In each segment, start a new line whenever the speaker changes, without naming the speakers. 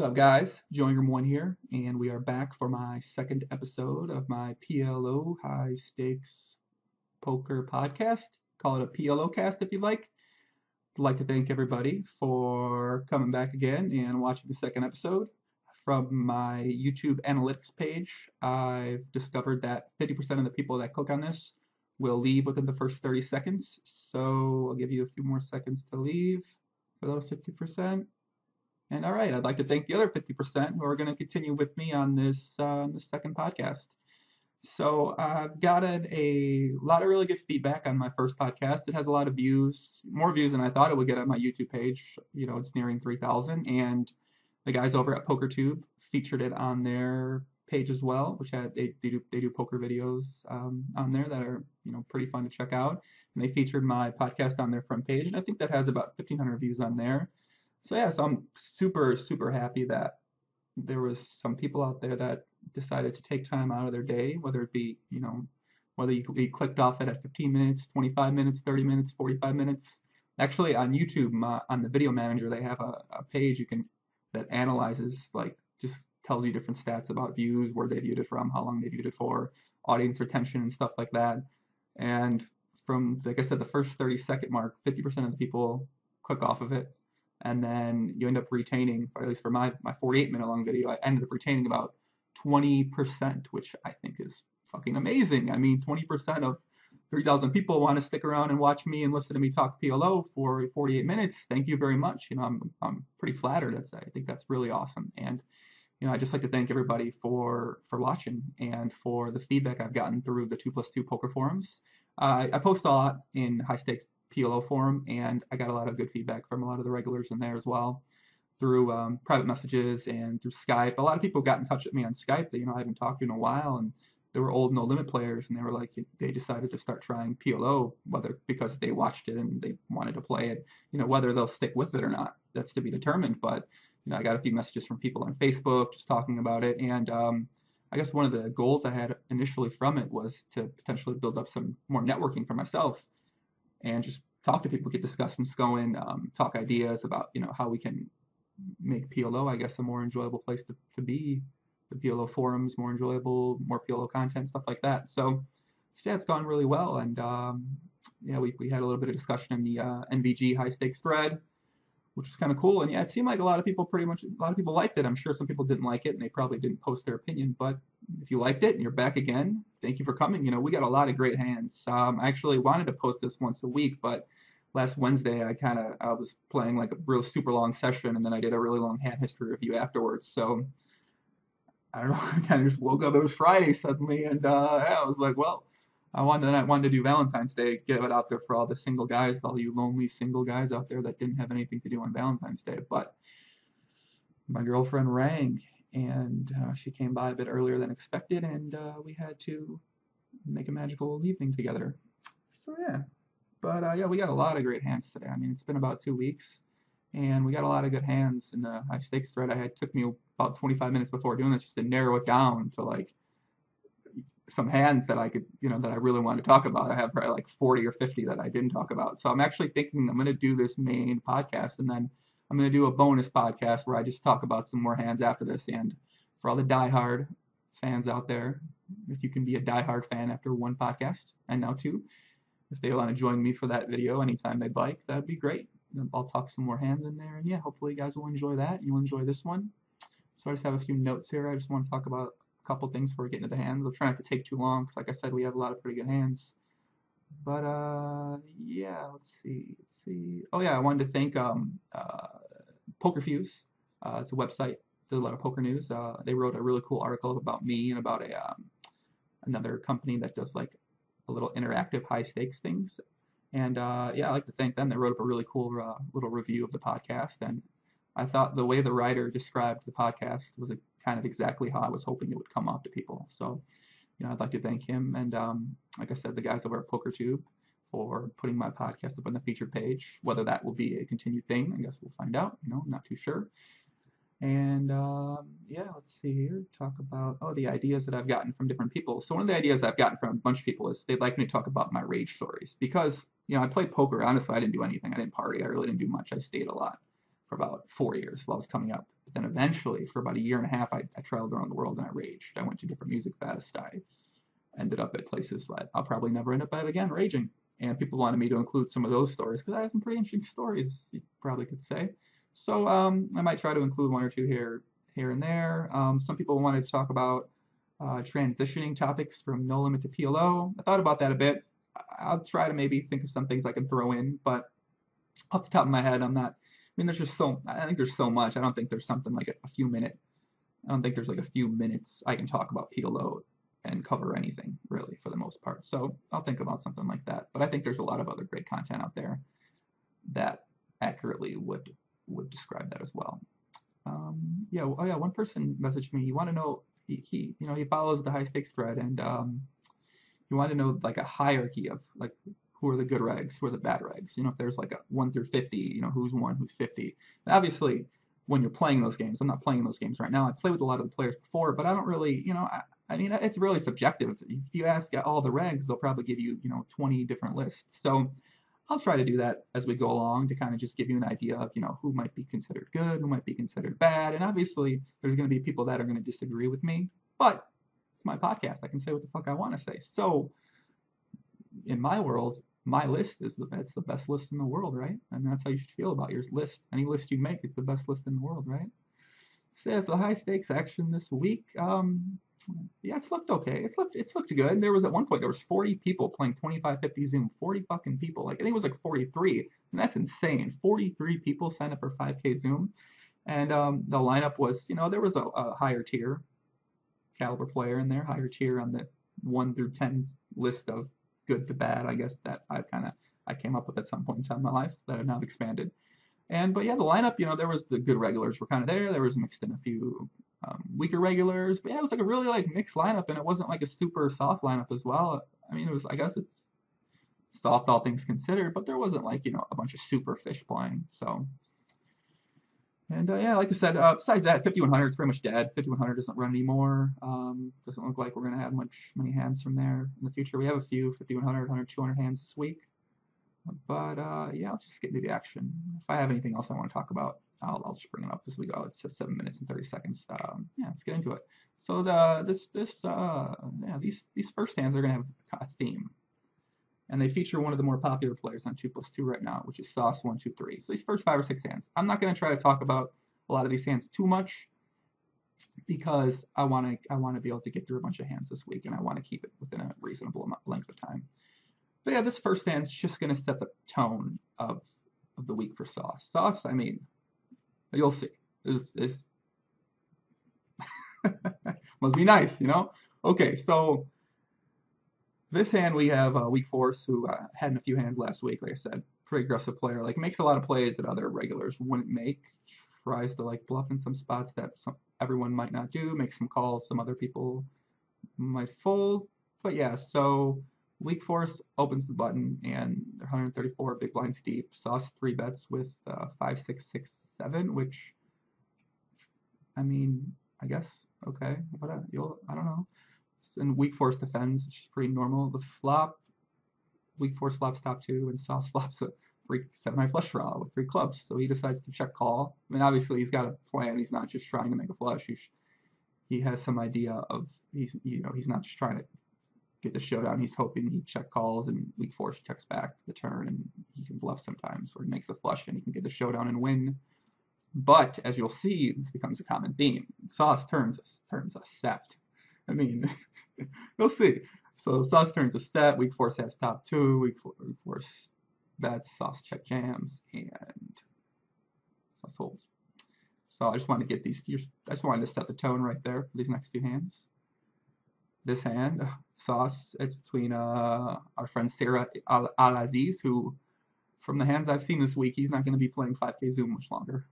What's up, guys? Joeingram1 here, and we are back for my second episode of my PLO High Stakes Poker Podcast. Call it a PLO cast if you'd like. I'd like to thank everybody for coming back again and watching the second episode. From my YouTube analytics page, I've discovered that 50% of the people that click on this will leave within the first 30 seconds. So I'll give you a few more seconds to leave for those 50%. And all right, I'd like to thank the other 50% who are going to continue with me on this second podcast. So I've gotten a lot of really good feedback on my first podcast. It has a lot of views, more views than I thought it would get on my YouTube page. You know, it's nearing 3,000, and the guys over at PokerTube featured it on their page as well, which they do poker videos on there that are pretty fun to check out. And they featured my podcast on their front page, and I think that has about 1,500 views on there. So yeah, so I'm super happy that there was some people out there that decided to take time out of their day, whether it be, whether you clicked off it at 15 minutes, 25 minutes, 30 minutes, 45 minutes. Actually, on YouTube, on the video manager, they have a page that analyzes, like, just tells you different stats about views, where they viewed it from, how long they viewed it for, audience retention and stuff like that. And from, like I said, the first 30-second mark, 50% of the people click off of it. And then you end up retaining, or at least for my 48-minute long video, I ended up retaining about 20%, which I think is fucking amazing. I mean, 20% of 3,000 people want to stick around and watch me and listen to me talk PLO for 48 minutes. Thank you very much. I'm pretty flattered. I think that's really awesome. And I'd just like to thank everybody for watching and for the feedback I've gotten through the 2+2 poker forums. I post a lot in High Stakes PLO forum, and I got a lot of good feedback from a lot of the regulars in there as well, through private messages and through Skype. A lot of people got in touch with me on Skype that I haven't talked to in a while, and they were old No Limit players, and they were like, they decided to start trying PLO, whether because they watched it and they wanted to play it. Whether they'll stick with it or not, that's to be determined. But I got a few messages from people on Facebook just talking about it, and I guess one of the goals I had initially from it was to potentially build up some more networking for myself and just talk to people, get discussions going, talk ideas about, how we can make PLO, I guess, a more enjoyable place to be, the PLO forums more enjoyable, more PLO content, stuff like that. So yeah, it's gone really well. And we had a little bit of discussion in the NVG high stakes thread, which was kind of cool. And yeah, it seemed like a lot of people liked it. I'm sure some people didn't like it, and they probably didn't post their opinion. But if you liked it and you're back again, thank you for coming. We got a lot of great hands. I actually wanted to post this once a week, but last Wednesday I was playing like a real super long session, and then I did a really long hand history review afterwards. So I don't know, I kind of just woke up. It was Friday suddenly, and I was like, well, I wanted to do Valentine's Day, get it out there for all the single guys, all you lonely single guys out there that didn't have anything to do on Valentine's Day. But my girlfriend rang, and she came by a bit earlier than expected, and we had to make a magical evening together. So yeah, but we got a lot of great hands today. I mean, it's been about 2 weeks, and we got a lot of good hands in the high stakes thread. It took me about 25 minutes before doing this just to narrow it down to like some hands that I could, that I really wanted to talk about. I have probably like 40 or 50 that I didn't talk about. So I'm actually thinking I'm going to do this main podcast, and then I'm going to do a bonus podcast where I just talk about some more hands after this. And for all the diehard fans out there, if you can be a diehard fan after one podcast and now two, if they want to join me for that video anytime they'd like, that'd be great. I'll talk some more hands in there, and yeah, hopefully you guys will enjoy that. You'll enjoy this one. So I just have a few notes here. I just want to talk about a couple things before we get into the hands. We'll try not to take too long, because like I said, we have a lot of pretty good hands. But yeah, let's see. Oh yeah, I wanted to thank PokerFuse. It's a website, does a lot of poker news. They wrote a really cool article about me and about another company that does like a little interactive high stakes things. And yeah, I'd like to thank them. They wrote up a really cool little review of the podcast, and I thought the way the writer described the podcast was kind of exactly how I was hoping it would come off to people. So, I'd like to thank him, and like I said, the guys over at PokerTube for putting my podcast up on the featured page. Whether that will be a continued thing, I guess we'll find out. I'm not too sure. And yeah, let's see here. Talk about the ideas that I've gotten from different people. So one of the ideas I've gotten from a bunch of people is they'd like me to talk about my rage stories, because I played poker. Honestly, I didn't do anything. I didn't party. I really didn't do much. I stayed a lot for about 4 years while I was coming up. But then eventually, for about a year and a half, I traveled around the world and I raged. I went to different music fests. I ended up at places that I'll probably never end up at again, raging. And people wanted me to include some of those stories because I have some pretty interesting stories, you probably could say. So I might try to include one or two here and there. Some people wanted to talk about transitioning topics from No Limit to PLO. I thought about that a bit. I'll try to maybe think of some things I can throw in, but off the top of my head, I'm not. I mean, I think there's so much. I don't think there's something like a few minute. I don't think there's like a few minutes I can talk about PLO and cover anything really for the most part. So I'll think about something like that. But I think there's a lot of other great content out there that accurately would describe that as well. Yeah. Oh yeah. One person messaged me. You want to know he follows the high stakes thread and you want to know like a hierarchy of like who are the good regs, who are the bad regs. If there's like a 1 through 50, who's 1, who's 50. And obviously, when you're playing those games, I'm not playing those games right now. I played with a lot of the players before, but I don't really, I mean, it's really subjective. If you ask all the regs, they'll probably give you, 20 different lists. So I'll try to do that as we go along to kind of just give you an idea of, who might be considered good, who might be considered bad. And obviously, there's going to be people that are going to disagree with me, but it's my podcast. I can say what the fuck I want to say. So in my world, my list it's the best list in the world, right? And that's how you should feel about your list. Any list you make is the best list in the world, right? So yeah, so high stakes action this week. Yeah, it's looked okay. It's looked good. There was at one point there was 40 people playing 25-50 Zoom. 40 fucking people. Like I think it was like 43, and that's insane. 43 people signed up for 5K Zoom, and the lineup was there was a higher tier caliber player in there, higher tier on the 1 through 10 list of good to bad, I guess, that I came up with at some point in time in my life that I've now expanded. But yeah, the lineup, there was the good regulars were kind of there. There was mixed in a few weaker regulars. But yeah, it was like a really like mixed lineup, and it wasn't like a super soft lineup as well. I mean, I guess it's soft all things considered, but there wasn't like, a bunch of super fish playing. So, and yeah, like I said, besides that, 5100 is pretty much dead. 5100 doesn't run anymore. Doesn't look like we're going to have many hands from there in the future. We have a few 5100, 100, 200 hands this week. But yeah, let's just get into the action. If I have anything else I want to talk about, I'll just bring it up as we go. It's just 7 minutes and 30 seconds. Yeah, let's get into it. So these first hands are going to have a theme. And they feature one of the more popular players on 2+2 right now, which is Sauce 1, 2, 3. So these first 5 or 6 hands, I'm not going to try to talk about a lot of these hands too much because I want to be able to get through a bunch of hands this week, and I want to keep it within a reasonable length of time. But yeah, this first hand's just going to set the tone of the week for Sauce. Sauce, I mean, you'll see, is must be nice, Okay, so this hand we have Weak Force, who had in a few hands last week. Like I said, pretty aggressive player. Like makes a lot of plays that other regulars wouldn't make. Tries to like bluff in some spots that everyone might not do. Makes some calls some other people might fold. But yeah, so Weak Force opens the button and they're 134 big blinds deep. Sauce 3 bets with 5, 6, 6, 7, which I mean, I guess okay. I don't know. And Weak Force defends, which is pretty normal. The flop, Weak Force flops top 2, and Sauce flops a free 7-high flush draw with 3 clubs. So he decides to check call. I mean, obviously he's got a plan. He's not just trying to make a flush. He has some idea of he's not just trying to get the showdown. He's hoping he check calls and Weak Force checks back the turn, and he can bluff sometimes, or he makes a flush and he can get the showdown and win. But as you'll see, this becomes a common theme. Sauce turns a set. I mean, we'll see. So Sauce turns a set. Weak Force has top 2. Weak Force bets. Sauce check jams, and Sauce holds. So I just wanted to get these. I just wanted to set the tone right there for these next few hands. This hand, Sauce, it's between our friend Sarah Al-Aziz, who, from the hands I've seen this week, he's not going to be playing 5K Zoom much longer.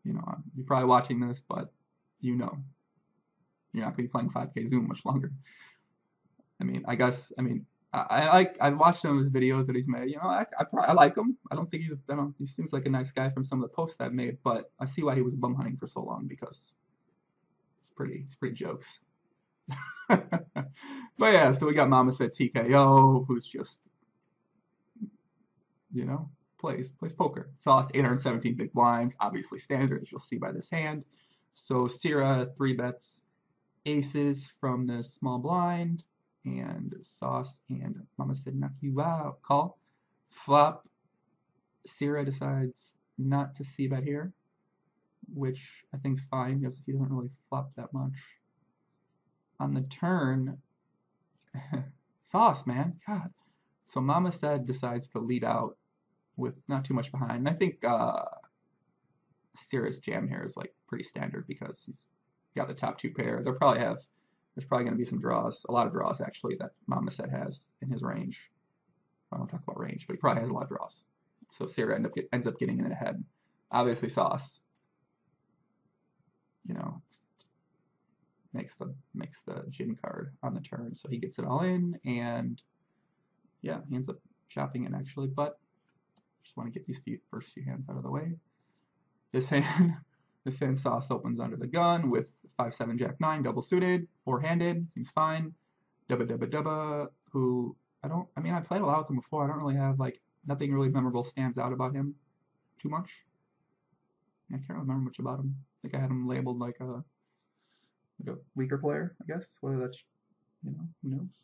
You're probably watching this, but you're not going to be playing 5K Zoom much longer. I mean, I watched some of his videos that he's made. I like him. I don't think he seems like a nice guy from some of the posts I've made, but I see why he was bum hunting for so long, because it's pretty jokes. But yeah, so we got Mama Said TKO, who's just, plays poker. Sauce 817 big blinds, obviously standard, as you'll see by this hand. So Sierra 3-bets aces from the small blind, and Sauce and Mama said knock you out. Call. Flop. Sierra decides not to c-bet here, which I think is fine because he doesn't really flop that much. On the turn, Sauce, man, God. So Mama said decides to lead out with not too much behind. And I think Sierra's jam here is like pretty standard because he's got the top 2 pair. There's probably going to be some draws, a lot of draws actually that Mama said has in his range. I don't talk about range, but he probably has a lot of draws. So Sierra ends up getting in ahead. Obviously Sauce, makes the gin card on the turn, so he gets it all in, and yeah, he ends up chopping it actually, but just want to get these first few hands out of the way. This hand Sauce opens under the gun with 5-7 Jack 9 double suited, 4-handed, seems fine. Dubba, who I played a lot with him before. I don't really have nothing really memorable stands out about him too much. I can't remember much about him. I think I had him labeled like a weaker player, I guess. Whether that's, who knows.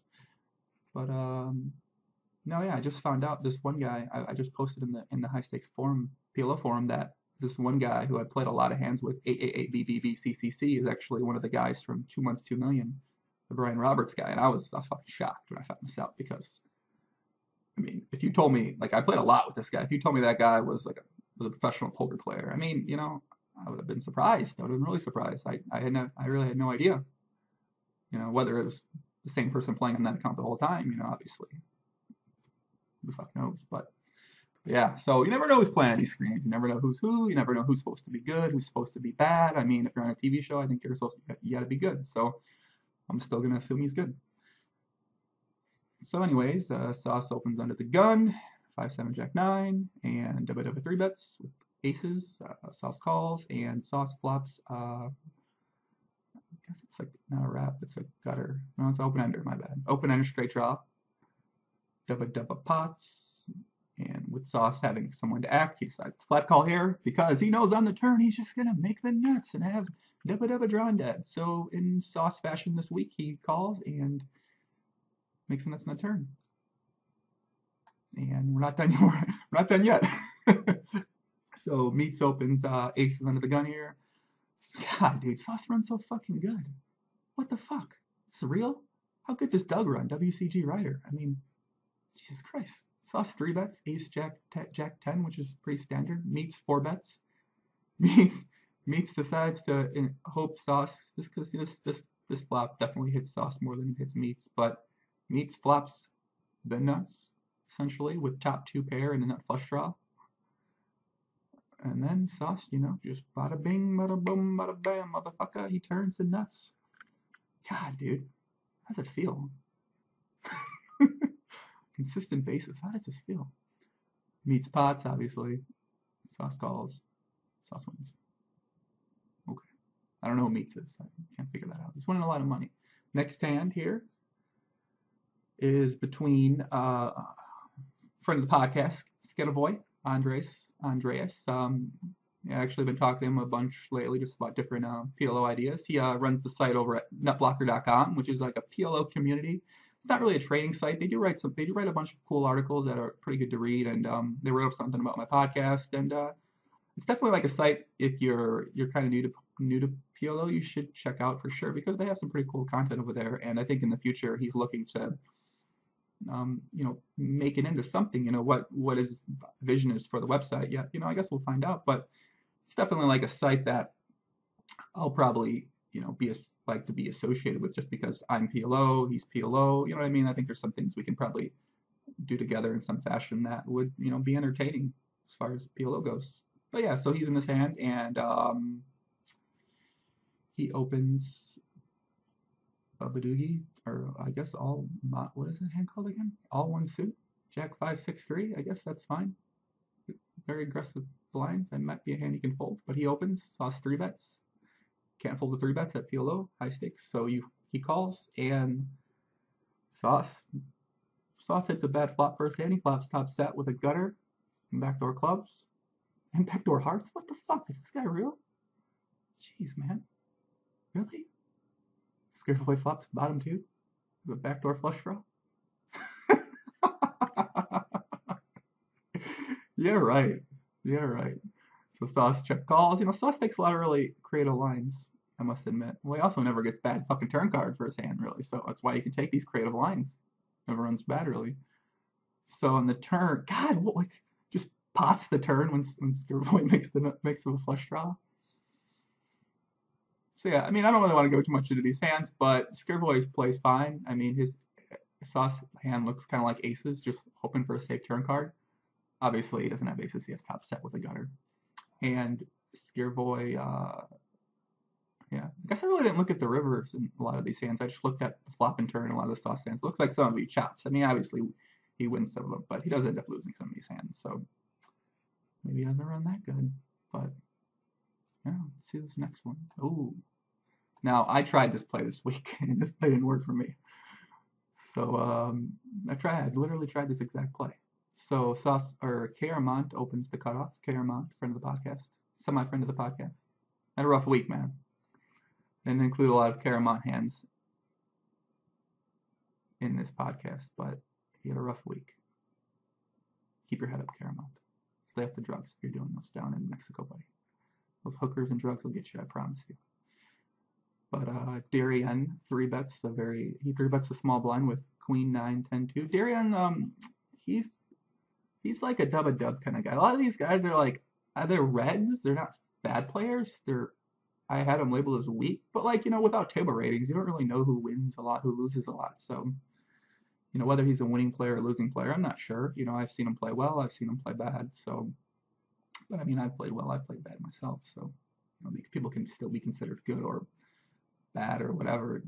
But no, yeah, I just found out this one guy. I just posted in the high stakes forum, PLO forum, that this one guy who I played a lot of hands with, 888BBBCCC, is actually one of the guys from 2 Months 2 Million, the Brian Roberts guy, and I was fucking shocked when I found this out because, if you told me, I played a lot with this guy, if you told me that guy was a professional poker player, I would have been surprised. I would have been really surprised. I really had no idea, whether it was the same person playing on that account the whole time, obviously. Who the fuck knows? But yeah, so you never know who's playing on these screens. You never know who's who. You never know who's supposed to be good, who's supposed to be bad. If you're on a TV show, I think you got to be good. So I'm still gonna assume he's good. So anyways, Sauce opens under the gun, 5-7 Jack 9, and double 3-bets with aces. Sauce calls, and Sauce flops. I guess it's not a wrap, it's a gutter. No, it's open ender. My bad. Open ender straight draw. Double pots, and with Sauce having someone to act, he decides to flat call here because he knows on the turn he's just gonna make the nuts and have double drawn dead. So in Sauce fashion this week, he calls and makes the nuts on the turn. And we're not done yet. We're not done yet. So Meats opens aces under the gun here. God, dude, Sauce runs so fucking good. What the fuck? This is real? How good does Doug run? WCG Rider. Jesus Christ. Sauce 3-bets, ace Jack 10, which is pretty standard. Meats 4-bets. Meats decides to hope Sauce, because this flop definitely hits Sauce more than it hits Meats, but Meats flops the nuts essentially with top 2 pair and a nut flush draw. And then Sauce, just bada bing, bada boom, bada bam, motherfucker, he turns the nuts. God, dude, how does it feel? Consistent basis, how does this feel? Meats pots, obviously. Sauce calls. Sauce wins. Okay. I don't know what Meats is. I can't figure that out. He's winning a lot of money. Next hand here is between friend of the podcast, Sketavoy, Andreas. I've actually been talking to him a bunch lately just about different PLO ideas. He runs the site over at nutblocker.com, which is like a PLO community. It's not really a trading site. They do write a bunch of cool articles that are pretty good to read, and they wrote up something about my podcast, and it's definitely like a site if you're kind of new to PLO, you should check out for sure because they have some pretty cool content over there, and I think in the future he's looking to make it into something. What his vision is for the website. Yeah, I guess we'll find out, but it's definitely like a site that I'll probably to be associated with just because I'm PLO, he's PLO. You know what I mean? I think there's some things we can probably do together in some fashion that would be entertaining as far as PLO goes. But yeah, so he's in this hand, and he opens a Badoogie, or I guess what is the hand called again? All one suit, Jack 5-6-3. I guess that's fine. Very aggressive blinds. That might be a hand he can fold, but he opens. Sauce 3-bets. Can't fold the 3-bets at PLO, high stakes. So he calls, and Sauce hits a bad flop first hand. He flops top set with a gutter and backdoor clubs and backdoor hearts. What the fuck? Is this guy real? Jeez, man. Really? Scarefully flops bottom two? The backdoor flush draw? Yeah, right. Yeah, right. So Sauce check calls. Sauce takes a lot of really creative lines, I must admit. Well, he also never gets bad fucking turn card for his hand, really. So that's why you can take these creative lines. Never runs bad, really. So on the turn, God, what, like, just pots the turn when Skirboy makes a flush draw. So yeah, I mean, I don't really want to go too much into these hands, but Skirboy plays fine. I mean, his Sauce hand looks kind of like aces, just hoping for a safe turn card. Obviously, he doesn't have aces. He has top set with a gutter. And Skirboy, yeah, I guess I really didn't look at the rivers in a lot of these hands. I just looked at the flop and turn in a lot of the Sauce hands. It looks like some of he chops. I mean, obviously, he wins some of them, but he does end up losing some of these hands. So maybe he doesn't run that good. But yeah, let's see this next one. Ooh. Now, I tried this play this week, and this play didn't work for me. So I literally tried this exact play. So K.R.Mont opens the cutoff. K.R.Mont, friend of the podcast, semi-friend of the podcast. Had a rough week, man. Didn't include a lot of K.R.Mont hands in this podcast, but he had a rough week. Keep your head up, K.R.Mont. Stay off the drugs if you're doing those down in Mexico, buddy. Those hookers and drugs will get you, I promise you. But Darien three bets he three bets the small blind with Queen 9 10 2. Darien, he's like a dub kind of guy. A lot of these guys are like they're reds. They're not bad players. I had them labeled as weak, but like without table ratings, you don't really know who wins a lot, who loses a lot. So whether he's a winning player or losing player, I'm not sure. I've seen him play well. I've seen him play bad. So, but I mean, I've played well. I've played bad myself. So people can still be considered good or bad or whatever,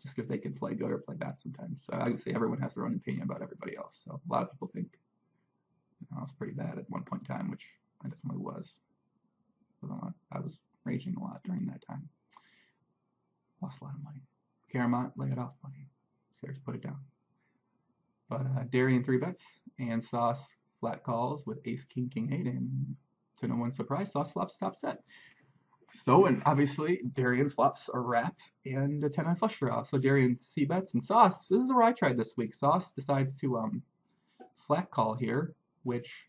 just because they can play good or play bad sometimes. So obviously everyone has their own opinion about everybody else. So a lot of people think I was pretty bad at one point in time, which I definitely was. I was raging a lot during that time. Lost a lot of money. K.R.Mont, lay it off, buddy. Stairs, put it down. But Darien three bets and Sauce flat calls with ace, king, king, 8, and to no one's surprise, Sauce flops top set. So, and obviously, Darien flops a wrap and a 10-9 flush draw. So Darien C bets and Sauce. This is where I tried this week. Sauce decides to flat call here, which,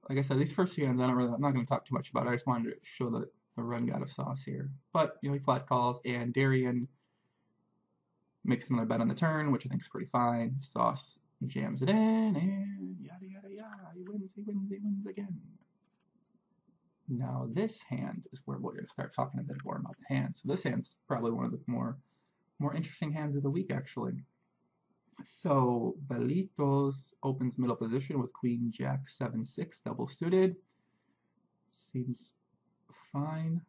like I said, these first few hands I'm not going to talk too much about. I just wanted to show the run god of Sauce here. But he flat calls and Darien makes another bet on the turn, which I think is pretty fine. Sauce jams it in and yada yada yada. He wins again. Now this hand is where we're going to start talking a bit more about the hand. So this hand's probably one of the more interesting hands of the week, actually. So Belitos opens middle position with Queen Jack 7-6 double suited. Seems fine.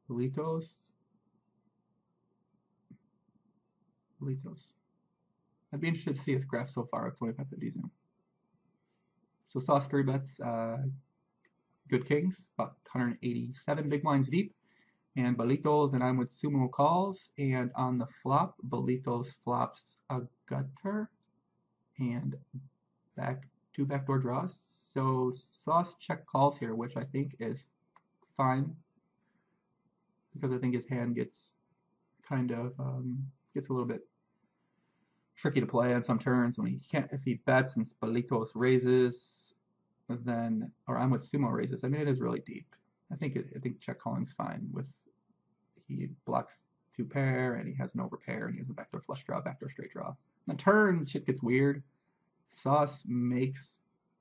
Belitos. I'd be interested to see his graph so far at 2550 zoom. So Sauce three bets. Good kings, about 187 big blinds deep, and Belitos and I'm with Sumo calls, and on the flop, Belitos flops a gutter and two backdoor draws. So Sauce check calls here, which I think is fine, because I think his hand gets kind of gets a little bit tricky to play on some turns when if he bets and Belitos raises. Then, or I'm with Sumo raises. I mean, it is really deep. I think check calling's fine. He blocks two pair and he has an overpair and he has a backdoor flush draw, backdoor straight draw. On the turn, shit gets weird. Sauce makes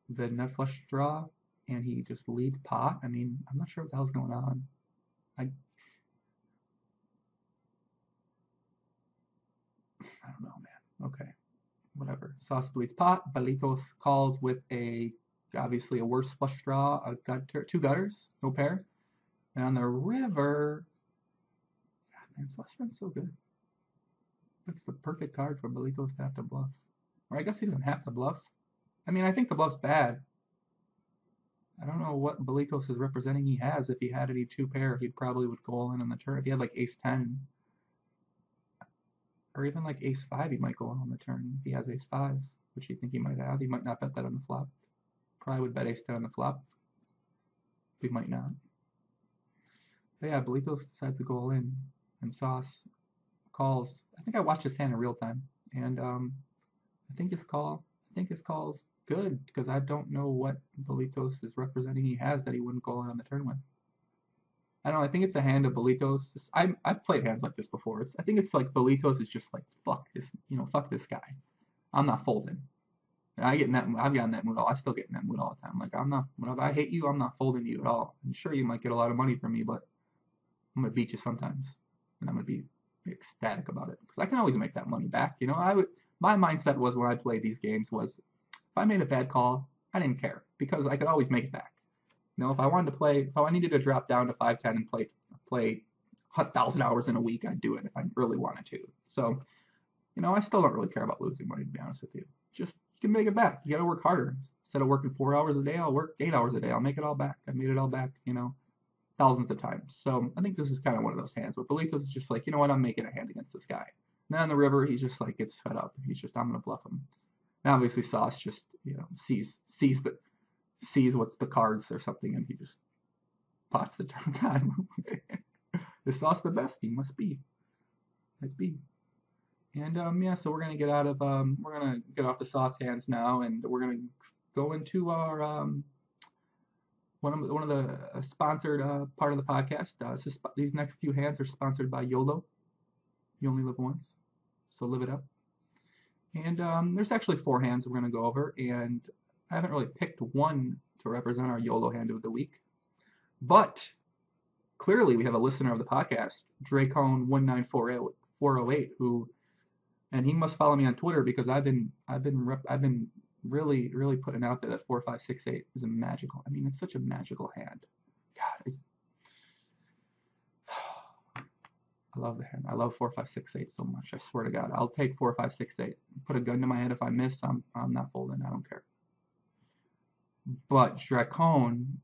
the nut flush draw and he just leads pot. I mean, I'm not sure what the hell's going on. I don't know, man. Okay, whatever. Sauce bleeds pot. Belitos calls with obviously a worse flush draw, two gutters, no pair. And on the river, God, man, Sauce runs so good. That's the perfect card for Belitos to have to bluff. Or I guess he doesn't have to bluff. I mean, I think the bluff's bad. I don't know what Belitos is representing he has. If he had any two pair, he probably would go all in on the turn. If he had like ace 10, or even like ace 5, he might go in on the turn. If he has ace 5, which you think he might have, he might not bet that on the flop. Probably would bet ace 10 on the flop. We might not. But yeah, Belitos decides to go all in, and Sauce calls. I think I watched his hand in real time, and I think his call. I think his call's good because I don't know what Belitos is representing. He has that he wouldn't go on the turn with. I don't know. I think it's a hand of Belitos. I've played hands like this before. I think it's like Belitos is just like fuck this, fuck this guy. I'm not folding. And I get in that. I've gotten that mood. I still get in that mood all the time. Like I'm not. When I hate you, I'm not folding you at all. I'm sure you might get a lot of money from me, but I'm gonna beat you sometimes, and I'm gonna be ecstatic about it because I can always make that money back. I would. My mindset was when I played these games was if I made a bad call, I didn't care because I could always make it back. If I wanted to play, if I needed to drop down to 510 and play 1,000 hours in a week, I'd do it if I really wanted to. So, I still don't really care about losing money, to be honest with you. Just you can make it back. You got to work harder. Instead of working 4 hours a day, I'll work 8 hours a day. I'll make it all back. I made it all back, thousands of times. So I think this is kind of one of those hands where Belitos is just like, you know what, I'm making a hand against this guy. And then on the river, he's just like gets fed up. He's just, I'm gonna bluff him. Now obviously Sauce just, sees what's the cards or something, and he just pots the turn. God, is Sauce the best? He must be. Might be. And yeah, so we're gonna get off the Sauce hands now, and we're gonna go into our one of the sponsored part of the podcast. These next few hands are sponsored by YOLO. You only live once, so live it up. And there's actually 4 hands we're going to go over, and I haven't really picked one to represent our YOLO hand of the week. But clearly we have a listener of the podcast, Dracone19408, and he must follow me on Twitter because I've been really putting out there that 4-5-6-8 is a magical. I mean, it's such a magical hand. God, I love the hand. I love 4-5-6-8 so much. I swear to God, I'll take 4-5-6-8. Put a gun to my head if I miss. I'm not folding. I don't care. But Dracone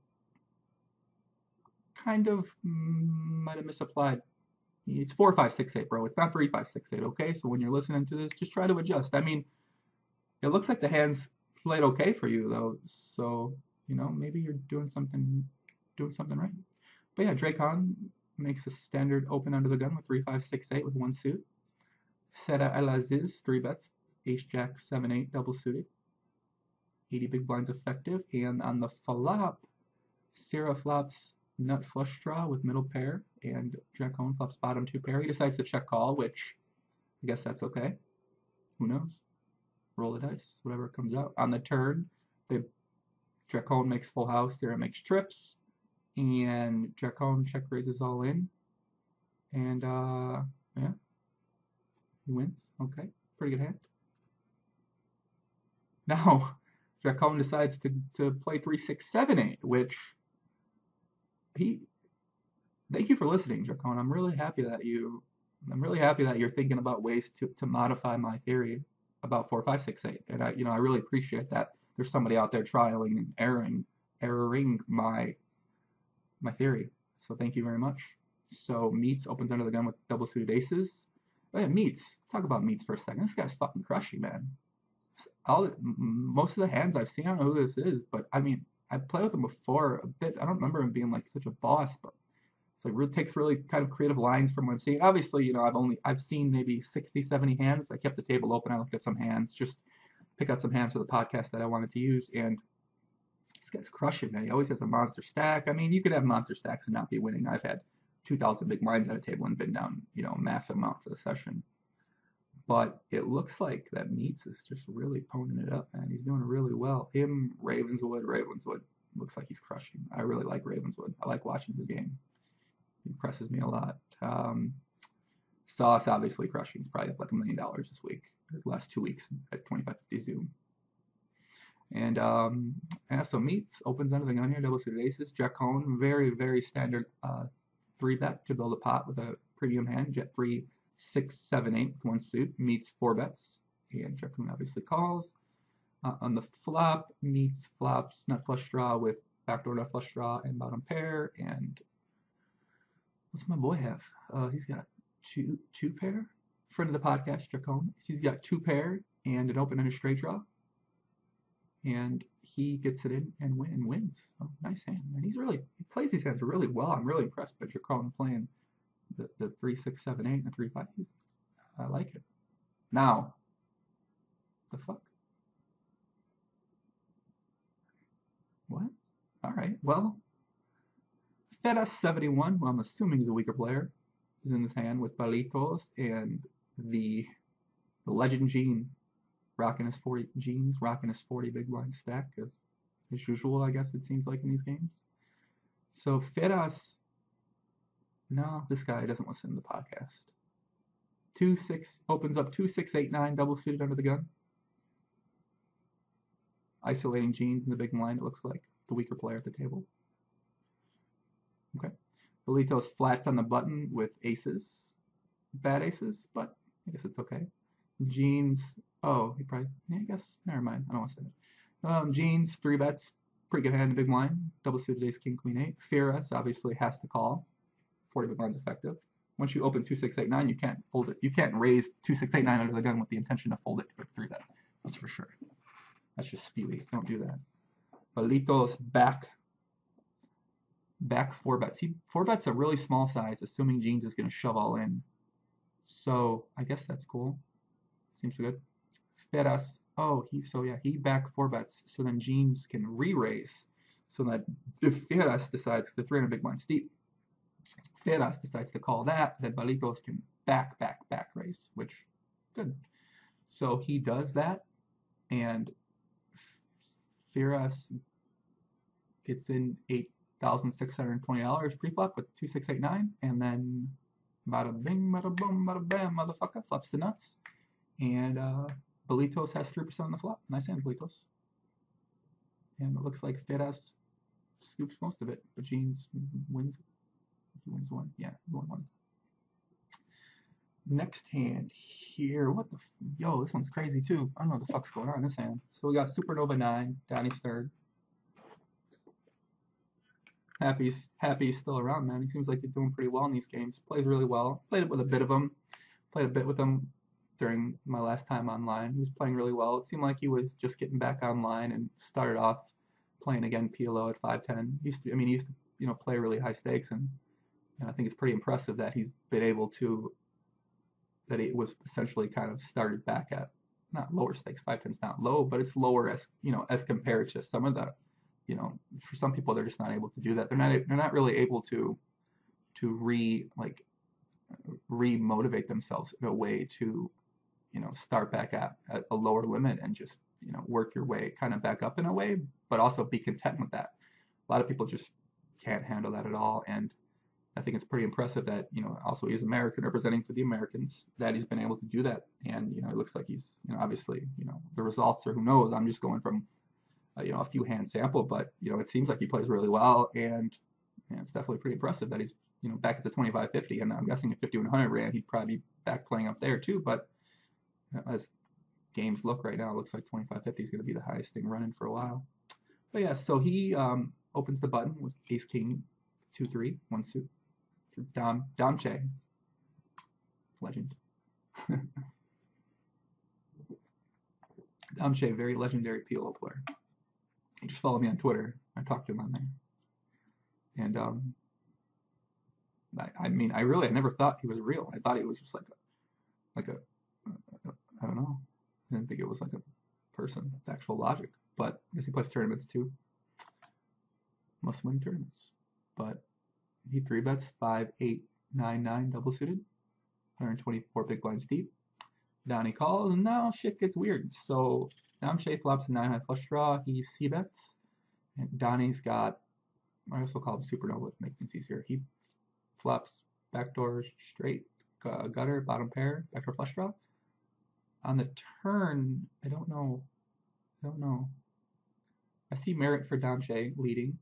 kind of might have misapplied. It's 4-5-6-8, bro. It's not 3-5-6-8. Okay, so when you're listening to this, just try to adjust. I mean, it looks like the hands played okay for you though, so maybe you're doing something right. But yeah, Dracone makes a standard open under the gun with 3-5-6-8 with 1 suit. Sera El Aziz 3 bets, Ace Jack 7-8 double suited, 80 big blinds effective, and on the flop, Sierra flops nut flush draw with middle pair, and Dracone flops bottom 2 pair. He decides to check call, which I guess that's okay. Who knows? Roll the dice, whatever comes out. On the turn, Dracone makes full house, Sierra makes trips, and Dracone check raises all in, and yeah, he wins. Okay, pretty good hand. Now Dracone decides to play 3-6-7-8, which thank you for listening, Dracone. I'm really happy that you're thinking about ways to modify my theory about 4-5-6-8, and I really appreciate that there's somebody out there trialing and erroring my theory. So thank you very much. So Meats opens under the gun with double suited aces. Oh yeah, Meats. Talk about Meats for a second. This guy's fucking crushing, man. Most of the hands I've seen, I don't know who this is, but I mean, I've played with him before a bit. I don't remember him being like such a boss, but it's like really takes really kind of creative lines from what I'm seeing. Obviously, I've seen maybe 60, 70 hands. I kept the table open. I looked at some hands, just pick out some hands for the podcast that I wanted to use, and this guy's crushing, man. He always has a monster stack. I mean, you could have monster stacks and not be winning. I've had 2,000 big blinds at a table and been down, a massive amount for the session. But it looks like that Meats is just really poning it up, man. He's doing really well. Him, Ravenswood looks like he's crushing. I really like Ravenswood. I like watching his game. He impresses me a lot. Sauce obviously crushing. He's probably up like $1 million this week. The last 2 weeks at 2550 Zoom. And yeah, so Meats opens under the gun here, double suited aces. Dracone, very, very standard 3-bet to build a pot with a premium hand. Jet 3, 6, 7, 8 with 1 suit. Meats 4 bets. And Dracone obviously calls. On the flop, Meats flops nut flush draw with backdoor nut flush draw and bottom pair. And what's my boy have? He's got two pair. Friend of the podcast, Dracone. He's got 2 pair and an open and a straight draw. and he gets it in and wins. So nice hand. And he plays these hands really well. I'm really impressed by Joeingram playing the 3-6-7-8 and the 3-5. I like it. Now, the fuck? What? All right. Well, Fedas71, who I'm assuming is a weaker player, is in this hand with Palitos and the Legend Gene rocking his 40 big blind stack as usual, I guess it seems like in these games. So Fedas, no, this guy doesn't listen to the podcast. 2-6 opens up 2-6-8-9 double suited under the gun. Isolating Genes in the big blind, it looks like the weaker player at the table. Okay. Bolitos flats on the button with aces. Bad aces, but I guess it's okay. Genes, oh, he probably, yeah, I guess, never mind. I don't want to say that. Genes, 3 bets, pretty good hand in the big blind. Double suited ace, king, queen, 8. Fearless obviously has to call. 40 big blind's effective. Once you open 2-6-8-9, you can't fold it. You can't raise 2-6-8-9 under the gun with the intention to fold it to 3 bet. That's for sure. That's just spewy. Don't do that. Bolitos back 4 bets. 4 bets a really small size, assuming Genes is going to shove all in. So I guess that's cool. Seems good. Fedas. Oh, he back 4 bets. So then Genes can re-raise. So that if Fedas decides the 300 big blind steep, Fedas decides to call that, then Bolitos can back raise, which good. So he does that, and Fedas gets in $8,620 pre-flop with 2-6-8-9, and then bada bing, bada boom, bada bam, motherfucker, flops the nuts. And Bolitos has 3% on the flop. Nice hand, Bolitos. And it looks like Fedas scoops most of it, but Genes wins. He wins 1. Yeah, he won 1. Next hand here. What the? Yo, this one's crazy too. I don't know what the fuck's going on in this hand. So we got Supernova 9, Donnie's third. Happy's still around, man. He seems like he's doing pretty well in these games. Plays really well. Played with a bit with him during my last time online. He was playing really well. It seemed like he was just getting back online and started off playing again PLO at 5-10. He used to play really high stakes, and I think it's pretty impressive that he's been able to, that it was essentially kind of started back at not lower stakes. 5-10's not low, but it's lower as compared to some of the, for some people they're just not able to do that. They're not really able to re-motivate themselves in a way to, start back at a lower limit and just, work your way kind of back up in a way, but also be content with that. A lot of people just can't handle that at all, and I think it's pretty impressive that, also he's American, representing for the Americans, that he's been able to do that. And, it looks like he's, obviously, the results are who knows. I'm just going from, a few hand sample, but, it seems like he plays really well. And it's definitely pretty impressive that he's, back at the 25-50. And I'm guessing if 5100 ran, he'd probably be back playing up there too. But as games look right now, it looks like 25-50 is going to be the highest thing running for a while. But yeah, so he opens the button with ace king 2-3, 1 suit. Damche, legend. Damche, very legendary PLO player. He just followed me on Twitter. I talked to him on there, and I never thought he was real. I thought he was just like a I don't know. I didn't think it was like a person with actual logic. But I guess he plays tournaments too. Must win tournaments. But he 3 bets 5-8-9-9 double suited, 124 big blinds deep. Donnie calls, and now shit gets weird. So Damche flops a 9 high flush draw. He c bets, and Donnie's got, I guess we'll call him Supernova to make things easier. He flops backdoor straight gutter bottom pair backdoor flush draw. On the turn, I don't know. I see merit for Damche leading.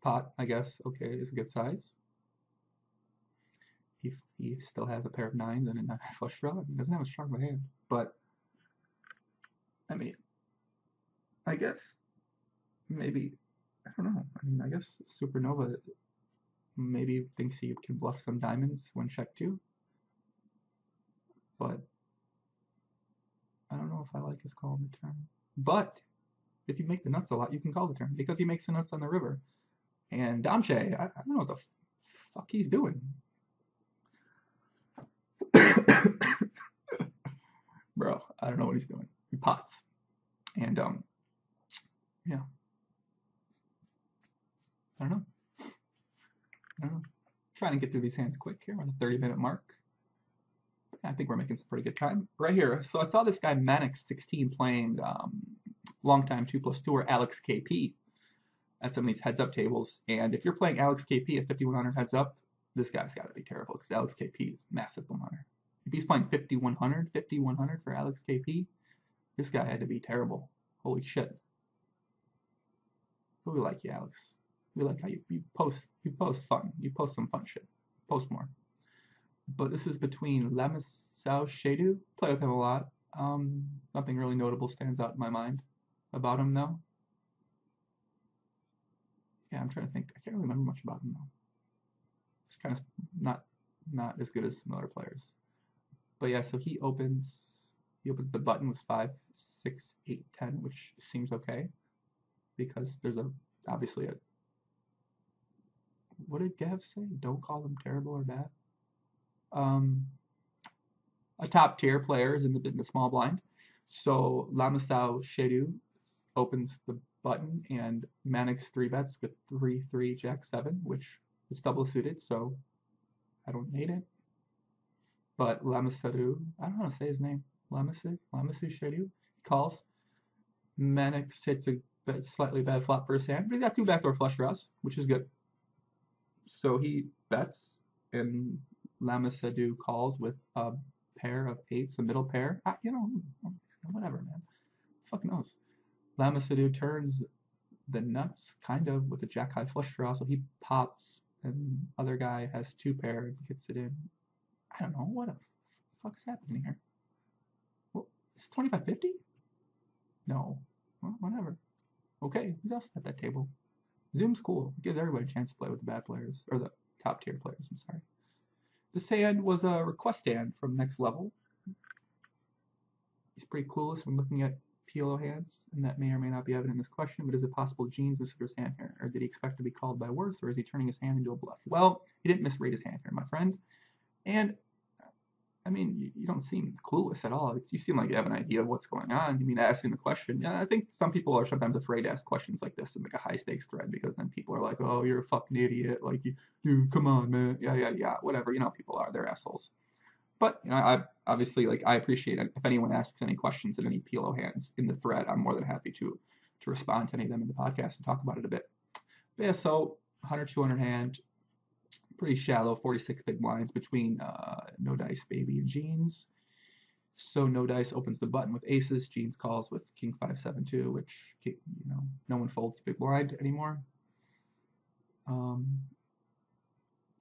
Pot, I guess, okay, is a good size. He still has a pair of 9s and a 9 flush draw. He doesn't have a strong hand, but I guess maybe, I don't know. I guess Supernova maybe thinks he can bluff some diamonds when check 2, but I don't know if I like his call on the turn. But if you make the nuts a lot, you can call the turn because he makes the nuts on the river. And Damche, I don't know what the fuck he's doing. Bro, I don't know what he's doing. He pots. And, yeah. I don't know. Trying to get through these hands quick here on the 30-minute mark. I think we're making some pretty good time. Right here, so I saw this guy, Manix16, playing longtime 2+2 or Alex KP at some of these heads-up tables. And if you're playing Alex KP at 5100 heads-up, this guy's got to be terrible because Alex KP is massive 100. If he's playing 5100 for Alex KP, this guy had to be terrible. Holy shit. But we like you, Alex. We like how you post fun. You post some fun shit. Post more. But this is between Lamasau Shedu. Play with him a lot. Nothing really notable stands out in my mind about him though. Yeah, I'm trying to think. I can't really remember much about him though. It's kind of not as good as some other players. But yeah, so he opens the button with 5, 6, 8, 10, which seems okay because there's obviously a. What did Gav say? Don't call them terrible or bad. A top tier player is in the small blind. So Lamasau Shedu opens the button and Manix 3-bets with 3-3 Jack 7, which is double suited, so I don't hate it. But Lamasau, I don't know how to say his name. Lamasau Shedu calls. Manix hits a slightly bad flop first hand, but he's got 2 backdoor flush draws, which is good. So he bets and Lamasau calls with a pair of 8s, a middle pair. Whatever, man. Fuck knows. Lamasau turns the nuts kind of with a jack high flush draw, so he pots, and other guy has 2 pair and gets it in. I don't know what the fuck is happening here. Well, it's 25-50? No. Well, whatever. Okay, who's else at that table? Zoom's cool. It gives everybody a chance to play with the bad players, or the top tier players, I'm sorry. This hand was a request hand from Next Level. He's pretty clueless when looking at PLO hands, and that may or may not be evident in this question, but is it possible Jeans misread his hand here? Or did he expect to be called by worse, or is he turning his hand into a bluff? Well, he didn't misread his hand here, my friend. And, I mean, you don't seem clueless at all. You seem like you have an idea of what's going on. You mean asking the question. Yeah, I think some people are sometimes afraid to ask questions like this in like a high stakes thread because then people are like, oh, you're a fucking idiot. Like, you come on, man. Yeah, whatever. People are. They're assholes. But I obviously I appreciate it. If anyone asks any questions in any PLO hands in the thread, I'm more than happy to respond to any of them in the podcast and talk about it a bit. But yeah, so 100-200 hand, pretty shallow, 46 big blinds between No Dice Baby and Jeans. So No Dice opens the button with aces. Jeans calls with King 5-7-2, which no one folds big blind anymore.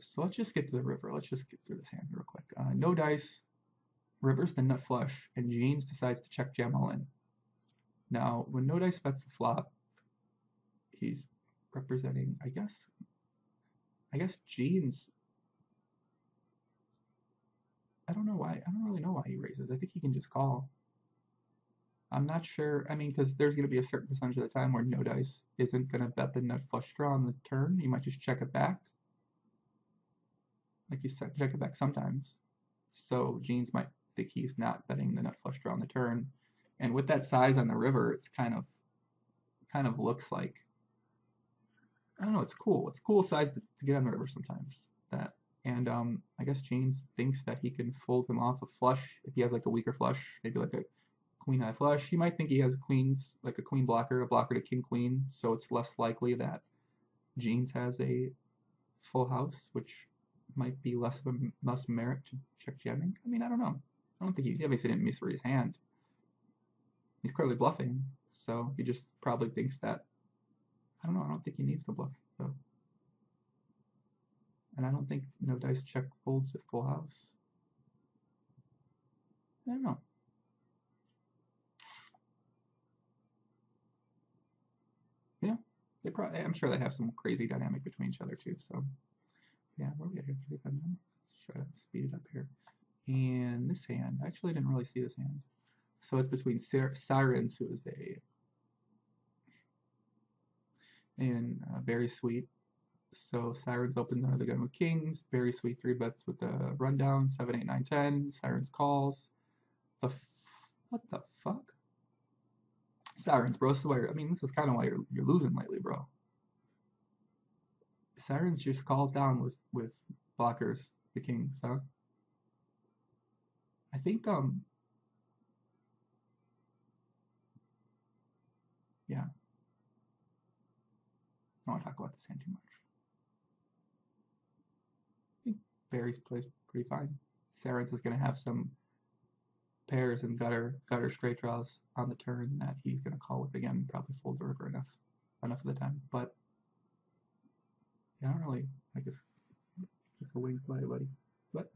So let's just get to the river. Let's just get through this hand real quick. No Dice rivers the nut flush, and Jeans decides to check jam all in. Now, when No Dice bets the flop, he's representing, I guess Jeans. I don't know why. I don't really know why he raises. I think he can just call. I'm not sure. I mean, because there's going to be a certain percentage of the time where No Dice isn't going to bet the nut flush draw on the turn. He might just check it back. Like you said, check it back sometimes. So Jeans might think he's not betting the nut flush draw on the turn. And with that size on the river, it's kind of looks like, I don't know, it's cool. It's a cool size to get on the river sometimes. And I guess Jeans thinks that he can fold him off a flush if he has like a weaker flush, maybe like a queen high flush. He might think he has queens, like a queen blocker, a blocker to king queen, so it's less likely that Jeans has a full house, which might be less merit to check jamming. I mean, I don't know. I don't think he obviously didn't misread his hand. He's clearly bluffing, so he just probably thinks that. I don't know. I don't think he needs to bluff though, and I don't think No Dice check folds at full house. I don't know. Yeah, I'm sure they have some crazy dynamic between each other too. So. Yeah, where are we at here? 35 minutes. Let's try to speed it up here. And this hand, I actually didn't really see this hand. So it's between Sirens, who is a and very sweet. So Sirens opened the gun with kings, very sweet 3 bets with the rundown, 7, 8, 9, 10. Sirens calls. What the fuck? Sirens, bro. So I mean, this is kind of why you're losing lately, bro. Sirens just calls down with blockers, the kings, huh? I think yeah. I don't want to talk about this hand too much. I think Barry's plays pretty fine. Sirens is gonna have some pairs and gutter straight draws on the turn that he's gonna call with again. Probably folds the river enough of the time. But yeah, I don't really. I guess it's a wing play, buddy. But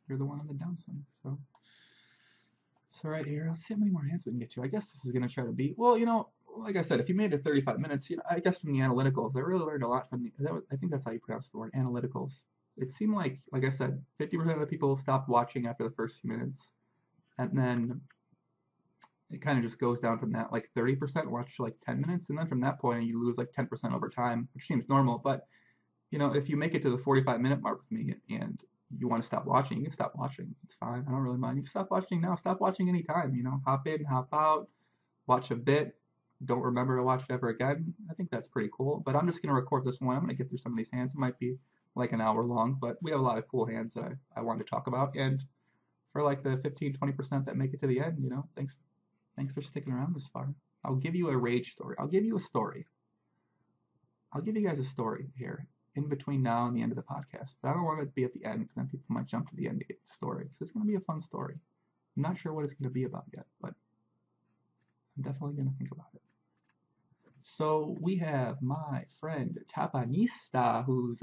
you're the one on the downswing, so. So right here, let's see how many more hands we can get to. I guess this is gonna try to beat. Well, like I said, if you made it 35 minutes, I guess from the analyticals, I really learned a lot from I think that's how you pronounce the word, analyticals. It seemed like I said, 50% of the people stopped watching after the first few minutes, and then it kind of just goes down from that. Like 30% watch like 10 minutes, and then from that point you lose like 10% over time, which seems normal. But if you make it to the 45-minute mark with me and you want to stop watching, you can stop watching. It's fine. I don't really mind. You can stop watching now. Stop watching anytime. Hop in, hop out, watch a bit. Don't remember to watch it ever again. I think that's pretty cool. But I'm just going to record this one. I'm going to get through some of these hands. It might be like an hour long, but we have a lot of cool hands that I wanted to talk about. And for like the 15-20% that make it to the end, thanks for sticking around this far. I'll give you a rage story. I'll give you a story. I'll give you guys a story here in between now and the end of the podcast. But I don't want it to be at the end because then people might jump to the end to get the story. Because it's going to be a fun story. I'm not sure what it's going to be about yet, but I'm definitely going to think about it. So we have my friend Tapanista, who's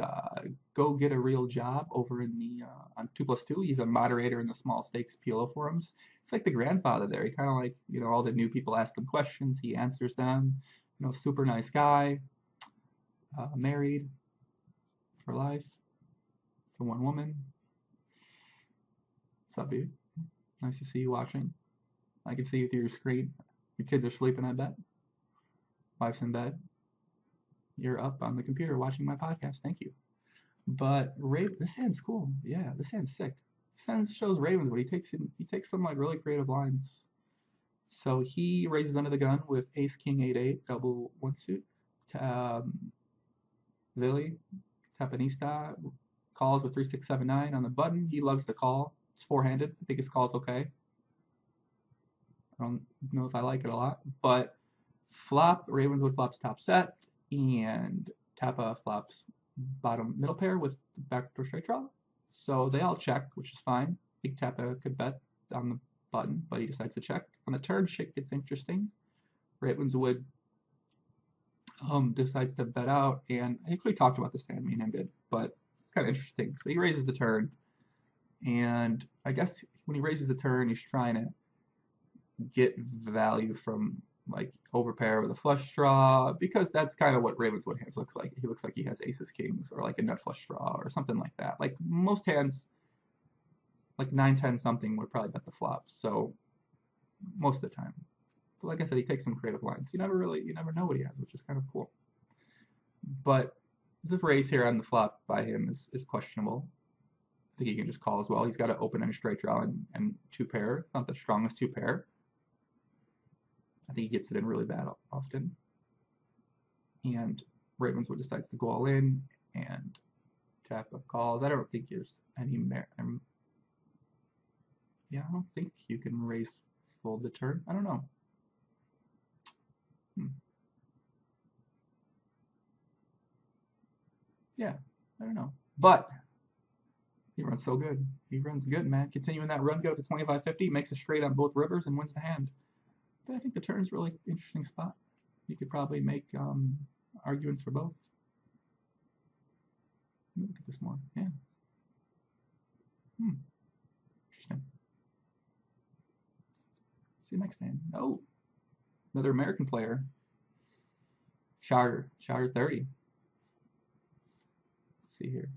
go get a real job over in the on 2+2. He's a moderator in the small stakes PLO forums. It's like the grandfather there. He kind of like all the new people ask him questions, he answers them. Super nice guy. Married for life to one woman. What's up, dude? Nice to see you watching. I can see you through your screen. Your kids are sleeping, I bet. Wife's in bed. You're up on the computer watching my podcast. Thank you. But this hand's cool. Yeah, this hand's sick. This hand shows Ravens, but he takes some like really creative lines. So he raises under the gun with Ace King 8-8 double one suit. Lily Tapanista calls with 3-6-7-9 on the button. He loves to call. It's four-handed. I think his call's okay. I don't know if I like it a lot, but flop, Ravenswood flops top set, and Tapa flops bottom middle pair with backdoor straight draw. So they all check, which is fine. I think Tapa could bet on the button, but he decides to check. On the turn, shit gets interesting. Ravenswood decides to bet out, and I think we talked about this hand, me and him did, but it's kind of interesting. So he raises the turn, and I guess when he raises the turn, he's trying to get value from like overpair with a flush draw, because that's kind of what Ravenswood hands looks like. He looks like he has aces kings or like a nut flush draw or something like that. Like most hands, like 9-10 something would probably bet the flop. So most of the time. But like I said, he takes some creative lines. You never know what he has, which is kind of cool. But the raise here on the flop by him is questionable. I think he can just call as well. He's got to open and straight draw and two pair. It's not the strongest two pair. I think he gets it in really bad often. And Ravenswood decides to go all in and tap up calls. I don't think there's any merit. Yeah, I don't think you can raise fold the turn. I don't know. Yeah, I don't know. But he runs so good. He runs good, man. Continuing that run, go up to 25-50, makes a straight on both rivers and wins the hand. But I think the turn's really interesting spot. You could probably make arguments for both. Look at this more. Yeah. Interesting. See you next hand. Oh, another American player. Charter 30. Let's see here.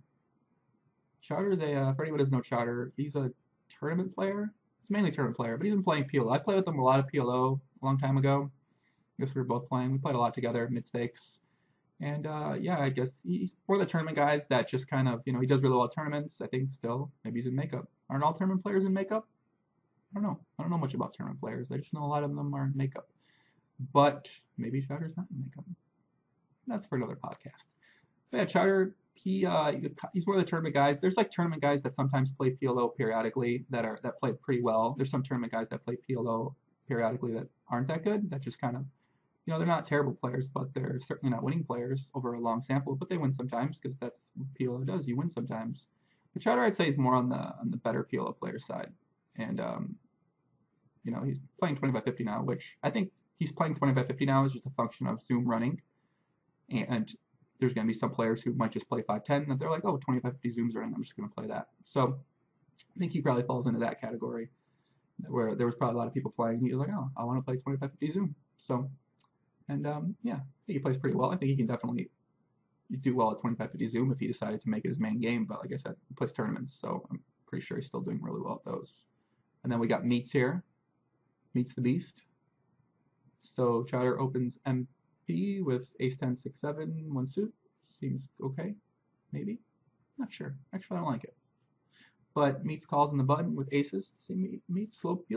Charter is for anyone who doesn't know Charter, he's a tournament player. He's mainly a tournament player, but he's been playing PLO. I played with him a lot of PLO a long time ago. I guess we were both playing. We played a lot together, mid stakes. And yeah, I guess he's one of the tournament guys that just kind of, he does really well at tournaments. I think still, maybe he's in makeup. Aren't all tournament players in makeup? I don't know. I don't know much about tournament players. I just know a lot of them are in makeup. But maybe Chowder's not in makeup. That's for another podcast. But yeah, Chowder, he's one of the tournament guys. There's like tournament guys that sometimes play PLO periodically that play pretty well. There's some tournament guys that play PLO periodically that aren't that good. That just kind of they're not terrible players, but they're certainly not winning players over a long sample. But they win sometimes because that's what PLO does. You win sometimes. But Chowder, I'd say, is more on the better PLO player side, and he's playing 25-50 now, which I think he's playing 25-50 now is just a function of Zoom running, and there's going to be some players who might just play 5-10 that they're like, oh, 25-50 Zoom's running, I'm just going to play that. So I think he probably falls into that category where there was probably a lot of people playing. He was like, oh, I want to play 25-50 Zoom. So. And yeah, I think he plays pretty well. I think he can definitely do well at 25-50 Zoom if he decided to make it his main game. But like I said, he plays tournaments, so I'm pretty sure he's still doing really well at those. And then we got Meats here. Meats the Beast. So Chowder opens MP with Ace 10, 6, 7, 1 suit. Seems okay, maybe. Not sure. Actually, I don't like it. But Meats calls in the button with aces. See, Meats slow. He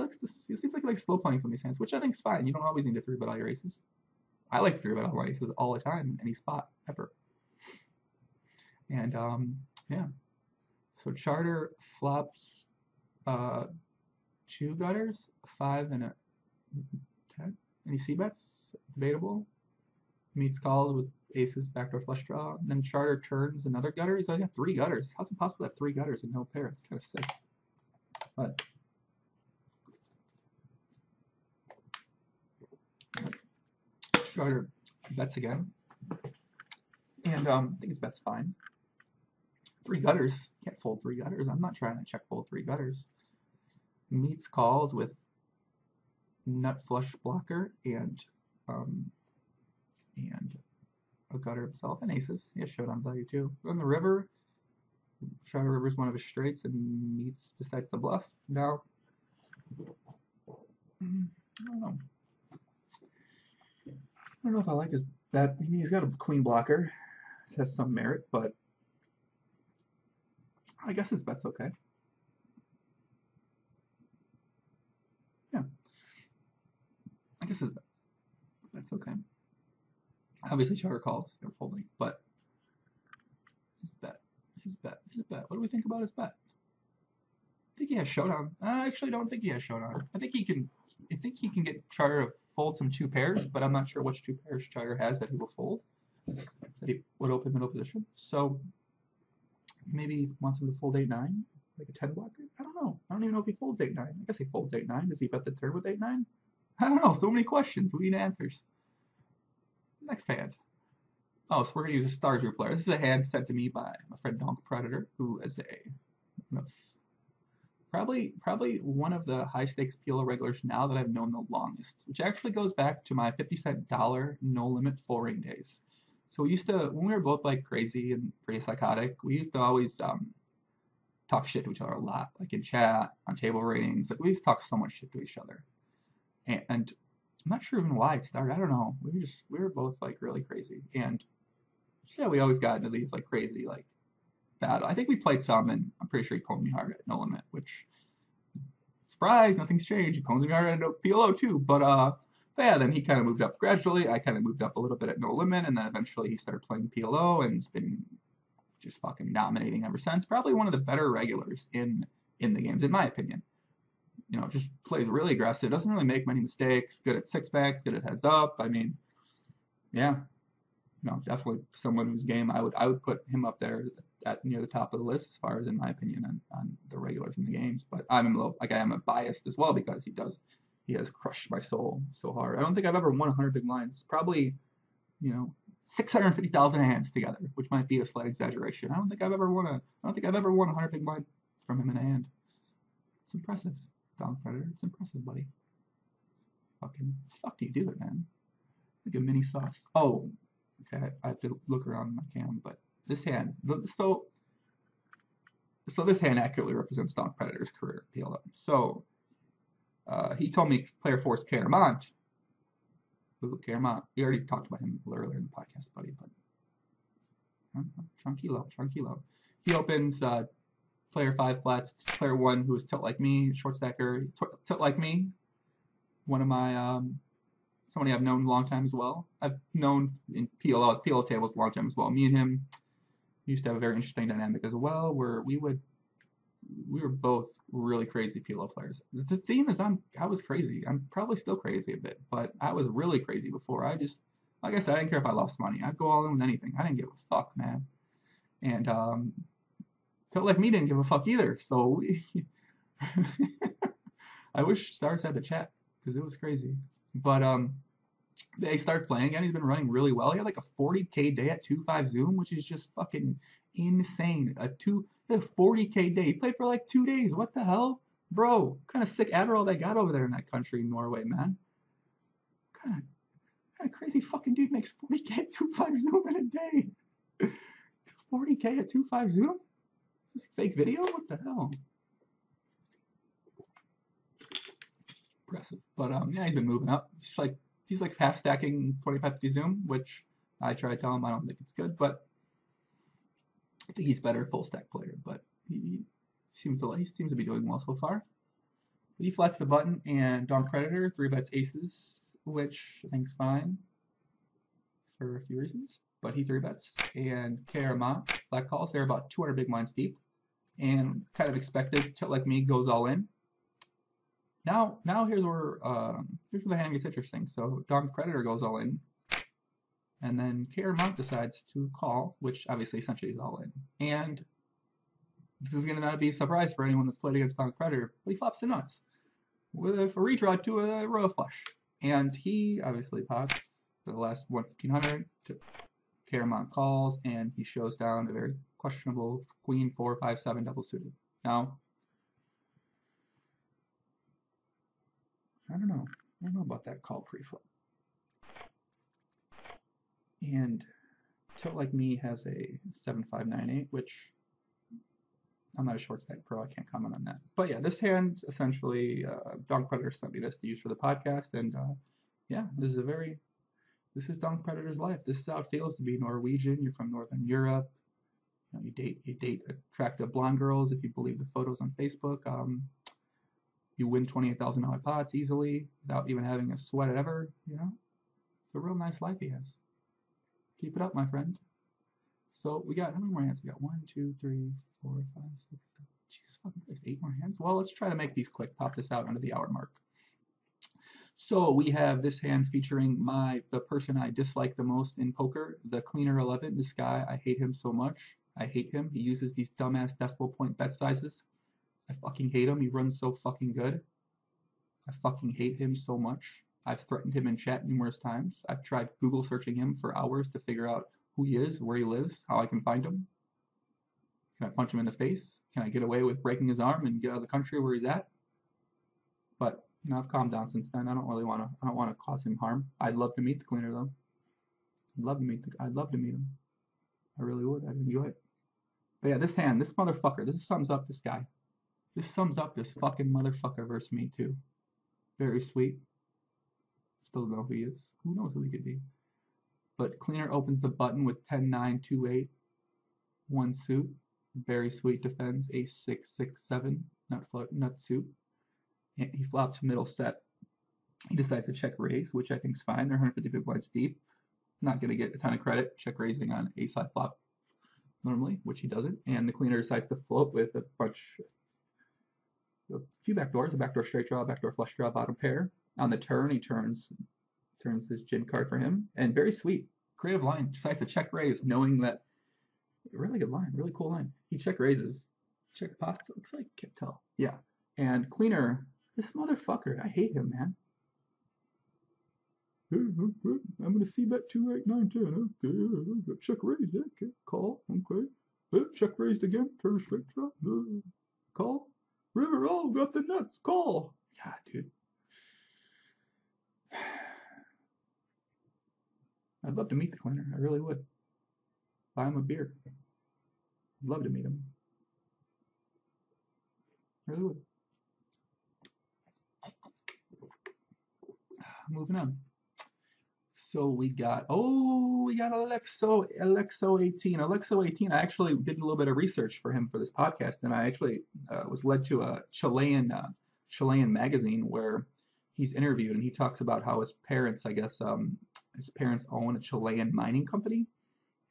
seems like he likes slow playing some of these hands, which I think is fine. You don't always need to 3-bet all your aces. I like 3-bet all my aces all the time in any spot ever. And yeah, so Chowder flops 2 gutters, 5 and a 10. Any c-bets? Debatable. Meats calls with aces, backdoor flush draw. And then Chowder turns another gutter. He's only got 3 gutters. How's it possible to have 3 gutters and no pair? It's kind of sick. But Chowder bets again. And I think his bet's fine. 3 gutters. Can't fold 3 gutters. I'm not trying to check fold 3 gutters. Meats calls with nut flush blocker and a gutter himself and aces. He has showdown value too. On the river, Chowder rivers one of his straights and Meats decides to bluff. Now, I don't know. I don't know if I like his bet. I mean, he's got a queen blocker. It has some merit, but I guess his bet's okay. Yeah. I guess his bet's okay. Obviously, Chowder calls. They're folding, but his bet. What do we think about his bet? I think he has showdown. I actually don't think he has showdown. I think he can get Chowder to fold some 2 pairs, but I'm not sure which 2 pairs Chowder has that he will fold. That he would open middle position. So maybe he wants him to fold 8-9, like a 10 blocker. I don't know. I don't even know if he folds 8-9. I guess he folds 8-9. Does he bet the turn with 8-9? I don't know. So many questions. We need answers. Next hand. Oh, so we're gonna use a Stars Group player. This is a hand sent to me by my friend Donk Predator, who is probably one of the high stakes PLO regulars now that I've known the longest, which actually goes back to my 50-cent dollar no limit full ring days. So we used to, when we were both like crazy and pretty psychotic, we used to always talk shit to each other a lot, like in chat, on table ratings. Like we used to talk so much shit to each other, and I'm not sure even why it started. I don't know. We were both like really crazy, and yeah, we always got into these like crazy like battle. I think we played some, and I'm pretty sure he pwned me hard at no limit, which surprise, nothing's changed. He pwns me hard at PLO too, but yeah, then he kind of moved up gradually. I kind of moved up a little bit at no limit, and then eventually he started playing PLO, and it's been just fucking dominating ever since. Probably one of the better regulars in the games, in my opinion. Just plays really aggressive, doesn't really make many mistakes, good at 6-backs, good at heads up. I mean, yeah, definitely someone whose game I would put him up there at near the top of the list as far as, in my opinion, on the regulars in the games. But I am biased as well because he has crushed my soul so hard. I don't think I've ever won 100 big blinds. Probably, 650,000 hands together, which might be a slight exaggeration. I don't think I've ever won 100 big blinds from him in a hand. It's impressive, Donk Predator. It's impressive, buddy. Fucking fuck do you do it, man? Like a mini sauce. Oh, okay. I have to look around my cam, but this hand. So this hand accurately represents Donk Predator's career at PLO. So he told me player 4 is Catermont. Ooh, Caramont. We already talked about him earlier in the podcast, buddy, but Tranquilo. He opens player 5 flats, player 1 who is tilt like me, short stacker, tilt like me. One of my somebody I've known a long time as well. I've known in PLO tables a long time as well. Me and him used to have a very interesting dynamic as well, where we were both really crazy PLO players. The theme is I was crazy. I'm probably still crazy a bit, but I was really crazy before. Like I said, I didn't care if I lost money. I'd go all in with anything. I didn't give a fuck, man. And felt like me didn't give a fuck either. So I wish Stars had the chat because it was crazy. But they started playing again. He's been running really well. He had like a 40K day at 2.5 Zoom, which is just fucking insane. A 40K day. He played for like 2 days. What the hell? Bro, what kind of sick Adderall they got over there in that country, Norway, man. What kind of crazy fucking dude makes 40K at 2.5 Zoom in a day? 40K at 2.5 Zoom? Is this a fake video? What the hell? Impressive. But yeah, he's been moving up. He's like half stacking 2550 Zoom, which I try to tell him I don't think it's good, but I think he's better full stack player. But he seems to be doing well so far. But he flats the button and Donk Predator 3-bets aces, which I think's fine for a few reasons. But he 3-bets and Caramont black calls. They're about 200 big blinds deep, and kind of expected tilt like me goes all in. Now here's where the hand gets interesting. So Donk Predator goes all in, and then Caramont decides to call, which obviously essentially is all in. And this is going to not be a surprise for anyone that's played against Donk Predator, but he flops the nuts with a redraw to a royal flush. And he obviously pots for the last 1,500 to Caramont calls, and he shows down a very questionable queen 4-5-7 double suited. Now, I don't know about that call pre-flop. And tilt like me has a 7-5-9-8, which I'm not a short stack pro. I can't comment on that. But yeah, this hand essentially, Donk Predator sent me this to use for the podcast, and yeah, this is Donk Predator's life. This is how it feels to be Norwegian. You're from Northern Europe. You date attractive blonde girls if you believe the photos on Facebook. You win $28,000 pots easily without even having a sweat ever. You know, it's a real nice life he has. Keep it up, my friend. So we got, how many more hands? We got 1, 2, 3, 4, 5, 6, 7. Jesus fucking Christ, 8 more hands. Well, let's try to make these quick. Pop this out under the hour mark. So we have this hand featuring the person I dislike the most in poker, the Cleaner 11. This guy, I hate him so much. I hate him. He uses these dumbass decimal point bet sizes. I fucking hate him. He runs so fucking good. I fucking hate him so much. I've threatened him in chat numerous times. I've tried Google searching him for hours to figure out who he is, where he lives, how I can find him. Can I punch him in the face? Can I get away with breaking his arm and get out of the country where he's at? But you know, I've calmed down since then. I don't want to cause him harm. I'd love to meet the Cleaner though. I'd love to meet him. I really would. I'd enjoy it. But yeah, this hand, this motherfucker, this sums up this guy. This sums up this fucking motherfucker versus me too. Very sweet. Still don't know who he is. Who knows who he could be? But Cleaner opens the button with 10-9-2-8, 1 suit. Very sweet defends ace 6-6-7, nut suit. And he flops middle set. He decides to check raise, which I think is fine. They're 150 big blinds deep. Not going to get a ton of credit check raising on ace high flop normally, which he doesn't. And the Cleaner decides to float with a few backdoors, a backdoor straight draw, a backdoor flush draw, bottom pair. On the turn, he turns this gin card for him, and very sweet, creative line. Decides to check raise, knowing that really good line, really cool line. He check raises, check pots. It looks like, can't tell. Yeah, and Cleaner, this motherfucker, I hate him, man. I'm gonna see bet 2, 8, 9, 10. Okay, check raised. Okay, call. Okay, check raised again. Turn straight draw. Call. River. Oh, got the nuts. Call. God, dude. I'd love to meet the Cleaner. I really would. Buy him a beer. I'd love to meet him. I really would. Moving on. So we got Alexo 18. Alexo 18, I actually did a little bit of research for him for this podcast, and I actually was led to a Chilean magazine where he's interviewed, and he talks about how his parents, I guess, his parents own a Chilean mining company,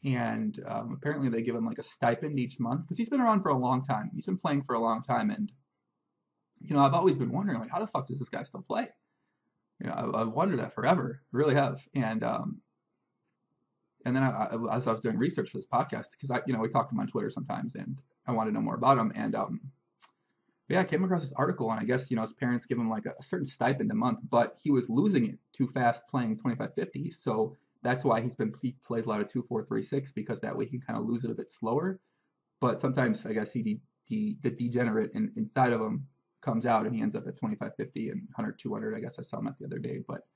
and apparently they give him like a stipend each month because he's been around for a long time. He's been playing for a long time, and I've always been wondering like, how the fuck does this guy still play? I've wondered that forever, really have. And then as I was doing research for this podcast, because we talk to him on Twitter sometimes, and I want to know more about him. And yeah, I came across this article, and I guess his parents give him like a certain stipend a month, but he was losing it too fast playing 25-50, so that's why he plays a lot of 2-4-3-6 because that way he can kind of lose it a bit slower. But sometimes I guess the degenerate inside of him comes out, and he ends up at 25-50 and 100-200. I guess I saw him at the other day, but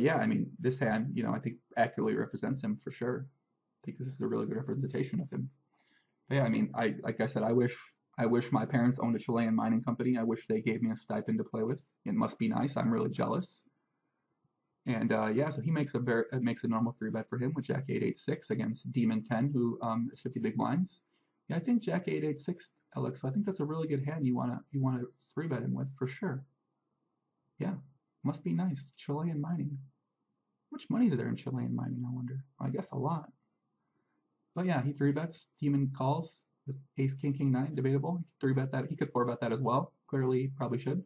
yeah, I mean, this hand, I think accurately represents him for sure. I think this is a really good representation of him. But yeah, I mean, like I said, I wish my parents owned a Chilean mining company. I wish they gave me a stipend to play with. It must be nice. I'm really jealous. And yeah, so he makes a normal 3-bet for him with Jack 8-8-6 against Demon 10, who is 50 big blinds. Yeah, I think Jack 8-8-6, Alex. So I think that's a really good hand. You wanna 3-bet him with for sure. Yeah, must be nice. Chilean mining. How much money is there in Chilean mining? I wonder. I guess a lot. But yeah, he 3-bets. Demon calls with Ace King King 9. Debatable. He could 3-bet that. He could 4-bet that as well. Clearly, probably should.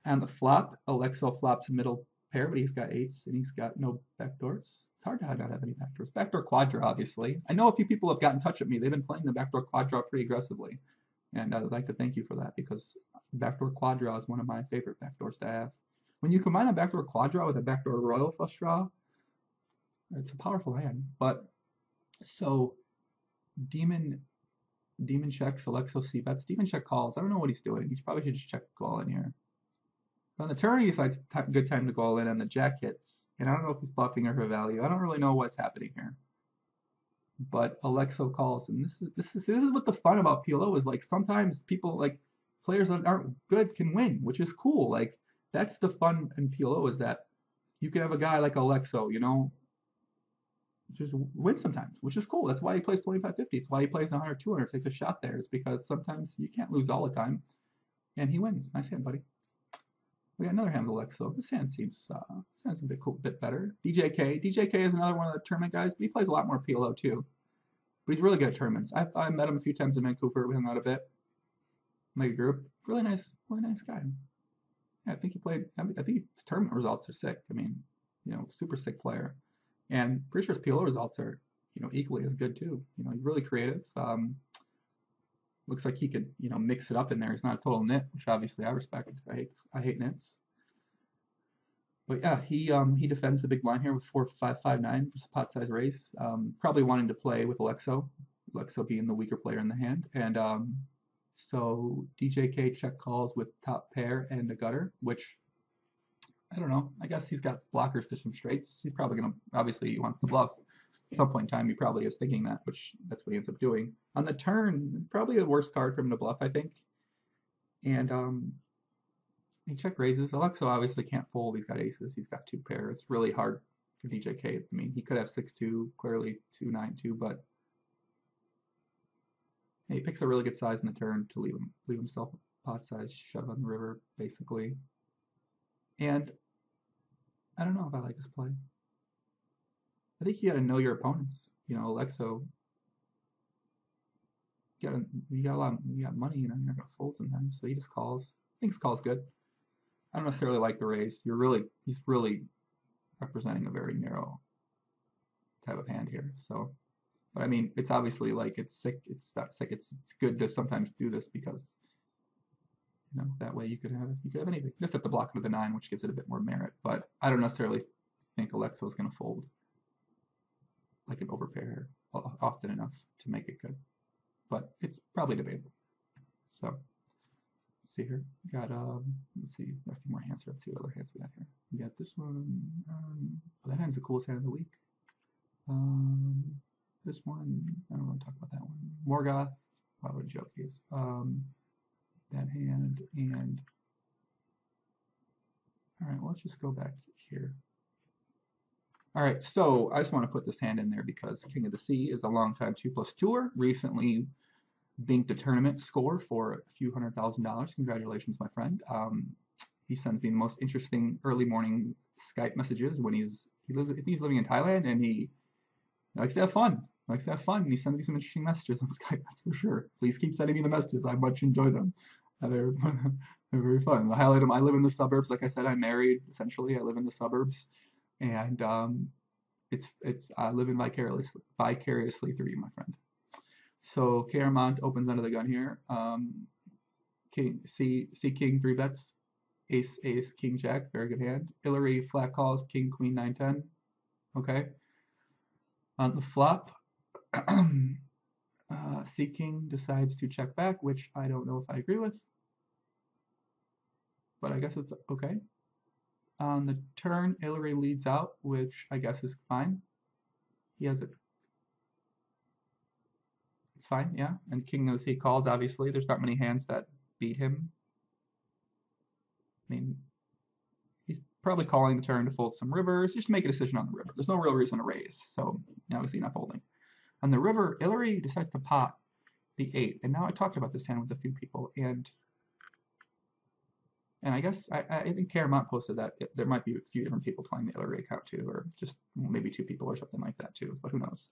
And the flop, Alexo flops a middle pair, but he's got 8s and he's got no backdoors. It's hard to not have any backdoors. Backdoor quad draw, obviously. I know a few people have gotten in touch with me. They've been playing the backdoor quad draw pretty aggressively. And I would like to thank you for that because backdoor quad draw is one of my favorite backdoors to have. When you combine a backdoor quad draw with a backdoor royal flush draw, it's a powerful hand. But so Demon checks, Alexo c-bets. Demon check calls. I don't know what he's doing. He probably should just check call in here. On the turn, he decides good time to go all in, and the jack hits. And I don't know if he's bluffing or for value. I don't really know what's happening here. But Alexo calls, and this is what the fun about PLO is. Like sometimes people, like players that aren't good, can win, which is cool. Like that's the fun in PLO is that you can have a guy like Alexo, just win sometimes, which is cool. That's why he plays 25-50. It's why he plays 100-200, takes a shot there. Is because sometimes you can't lose all the time, and he wins. Nice hand, buddy. We got another hand with Alexo. This hand seems a bit better. DJK is another one of the tournament guys, but he plays a lot more PLO too. But he's really good at tournaments. I met him a few times in Vancouver. We hung out a bit. Made a group. Really nice guy. Yeah, I think his tournament results are sick. I mean, super sick player. And pretty sure his PLO results are, equally as good too. He's really creative. Looks like he could, mix it up in there. He's not a total nit, which obviously I respect. I hate nits. But yeah, he defends the big blind here with 4-5-5-9 for pot size raise. Probably wanting to play with Alexo being the weaker player in the hand. And so DJK check calls with top pair and a gutter, which I don't know. I guess he's got blockers to some straights. He's probably gonna he wants to bluff. At some point in time, he probably is thinking that, which that's what he ends up doing. On the turn, probably the worst card for him to bluff, I think. And he check raises. Alexo obviously can't fold. He's got aces. He's got 2 pair. It's really hard for DJK. I mean, he could have 6-2, clearly 2-9-2, but he picks a really good size in the turn to leave himself pot size shove on the river, basically. And I don't know if I like this play. I think you got to know your opponents. Alexo, you got money. You're not gonna fold sometimes, so he just calls. I think his call's good. I don't necessarily like the raise. He's really representing a very narrow type of hand here. So, but I mean, it's obviously like it's sick. It's not sick. It's good to sometimes do this because that way you could have anything. You just have to block it with a 9, which gives it a bit more merit. But I don't necessarily think Alexo is going to fold like an overpair often enough to make it good. But it's probably debatable. So let's see here. We got let's see a few more hands here. Let's see what other hands we got here. We got this one. That hand's the coolest hand of the week. This one, I don't want to talk about that one. Morgoth. Wow, what a joke he is. That hand and all right, well, let's just go back here. All right, so I just want to put this hand in there because King of the Sea is a longtime 2+2er. Recently binked a tournament score for a few $100,000. Congratulations, my friend. He sends me the most interesting early morning Skype messages when he's living in Thailand, and he likes to have fun. Likes to have fun, and he sends me some interesting messages on Skype. That's for sure. Please keep sending me the messages. I much enjoy them. They're they're very fun. I highlight them. I live in the suburbs. Like I said, I'm married. Essentially, I live in the suburbs, and it's I live in vicariously through you, my friend. So Caramont opens under the gun here. King C King 3 bets. Ace Ace King Jack, very good hand. Hillary flat calls King Queen 9 10. Okay. On the flop, C King decides to check back, which I don't know if I agree with, but I guess it's okay. On the turn, Hillary leads out, which I guess is fine. He has it. It's fine, yeah. And King of the Sea calls, obviously. There's not many hands that beat him. I mean, he's probably calling the turn to fold some rivers. Just make a decision on the river. There's no real reason to raise, so obviously not folding. On the river, Hillary decides to pot the 8. And now I talked about this hand with a few people, and I guess I think Caramont posted that there might be a few different people playing the Hillary account too, or just maybe 2 people or something like that too, but who knows.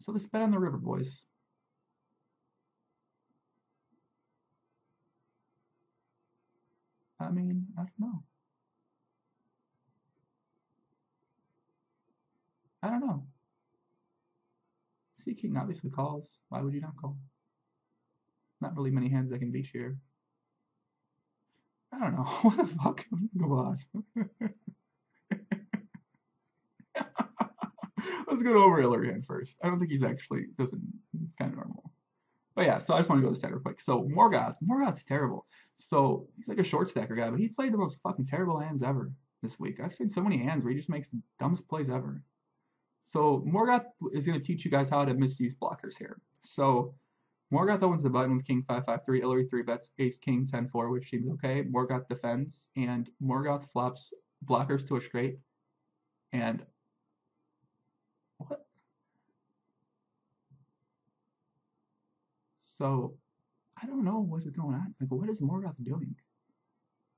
So this bet on the river, boys. I mean, I don't know. I don't know. C King obviously calls. Why would you not call? Not really many hands that can beat you here. I don't know. What the fuck? Come on. Let's go to over Hillary hand first. I don't think he's actually doesn't. It's kind of normal. But yeah, so I just want to go to the standard quick. So Morgoth's terrible. So he's like a short stacker guy, but he played the most fucking terrible hands ever this week. I've seen so many hands where he just makes the dumbest plays ever. So Morgoth is going to teach you guys how to misuse blockers here. So Morgoth opens the button with King 5-5-3, Hillary 3 bets, Ace King 10-4, which seems okay. Morgoth defends, and Morgoth flops blockers to a straight. And what? So I don't know what is going on. Like, what is Morgoth doing?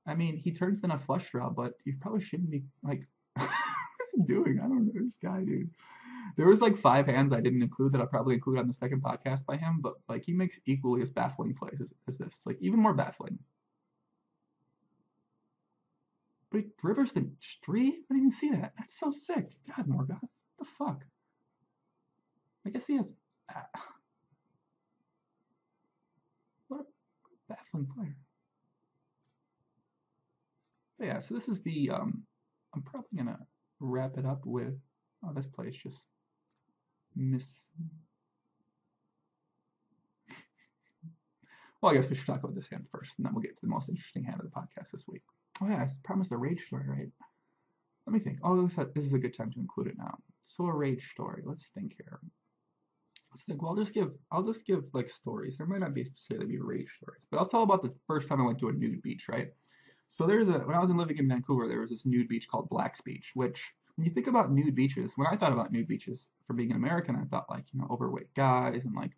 I mean, he turns in a flush draw, but you probably shouldn't be like, what's he doing? I don't know this guy, dude. There was like 5 hands I didn't include that I'll probably include on the second podcast by him, but like he makes equally as baffling plays as this, like even more baffling. But Rivers the 3? I didn't even see that. That's so sick. God, Morgoth, what the fuck? I guess he has. What a baffling player. But yeah, so this is the. I'm probably gonna wrap it up with. Oh, this play is just Well, I guess we should talk about this hand first, and then we'll get to the most interesting hand of the podcast this week. Oh yeah, I promised a rage story, right? Let me think. Oh, this is a good time to include it now. So a rage story. Let's think here. Let's think. Well, I'll just give like stories. There might not be necessarily be rage stories, but I'll tell about the first time I went to a nude beach, right? So when I was living in Vancouver, there was this nude beach called Black's Beach, which when you think about nude beaches, when I thought about nude beaches for being an American, I thought like, overweight guys and like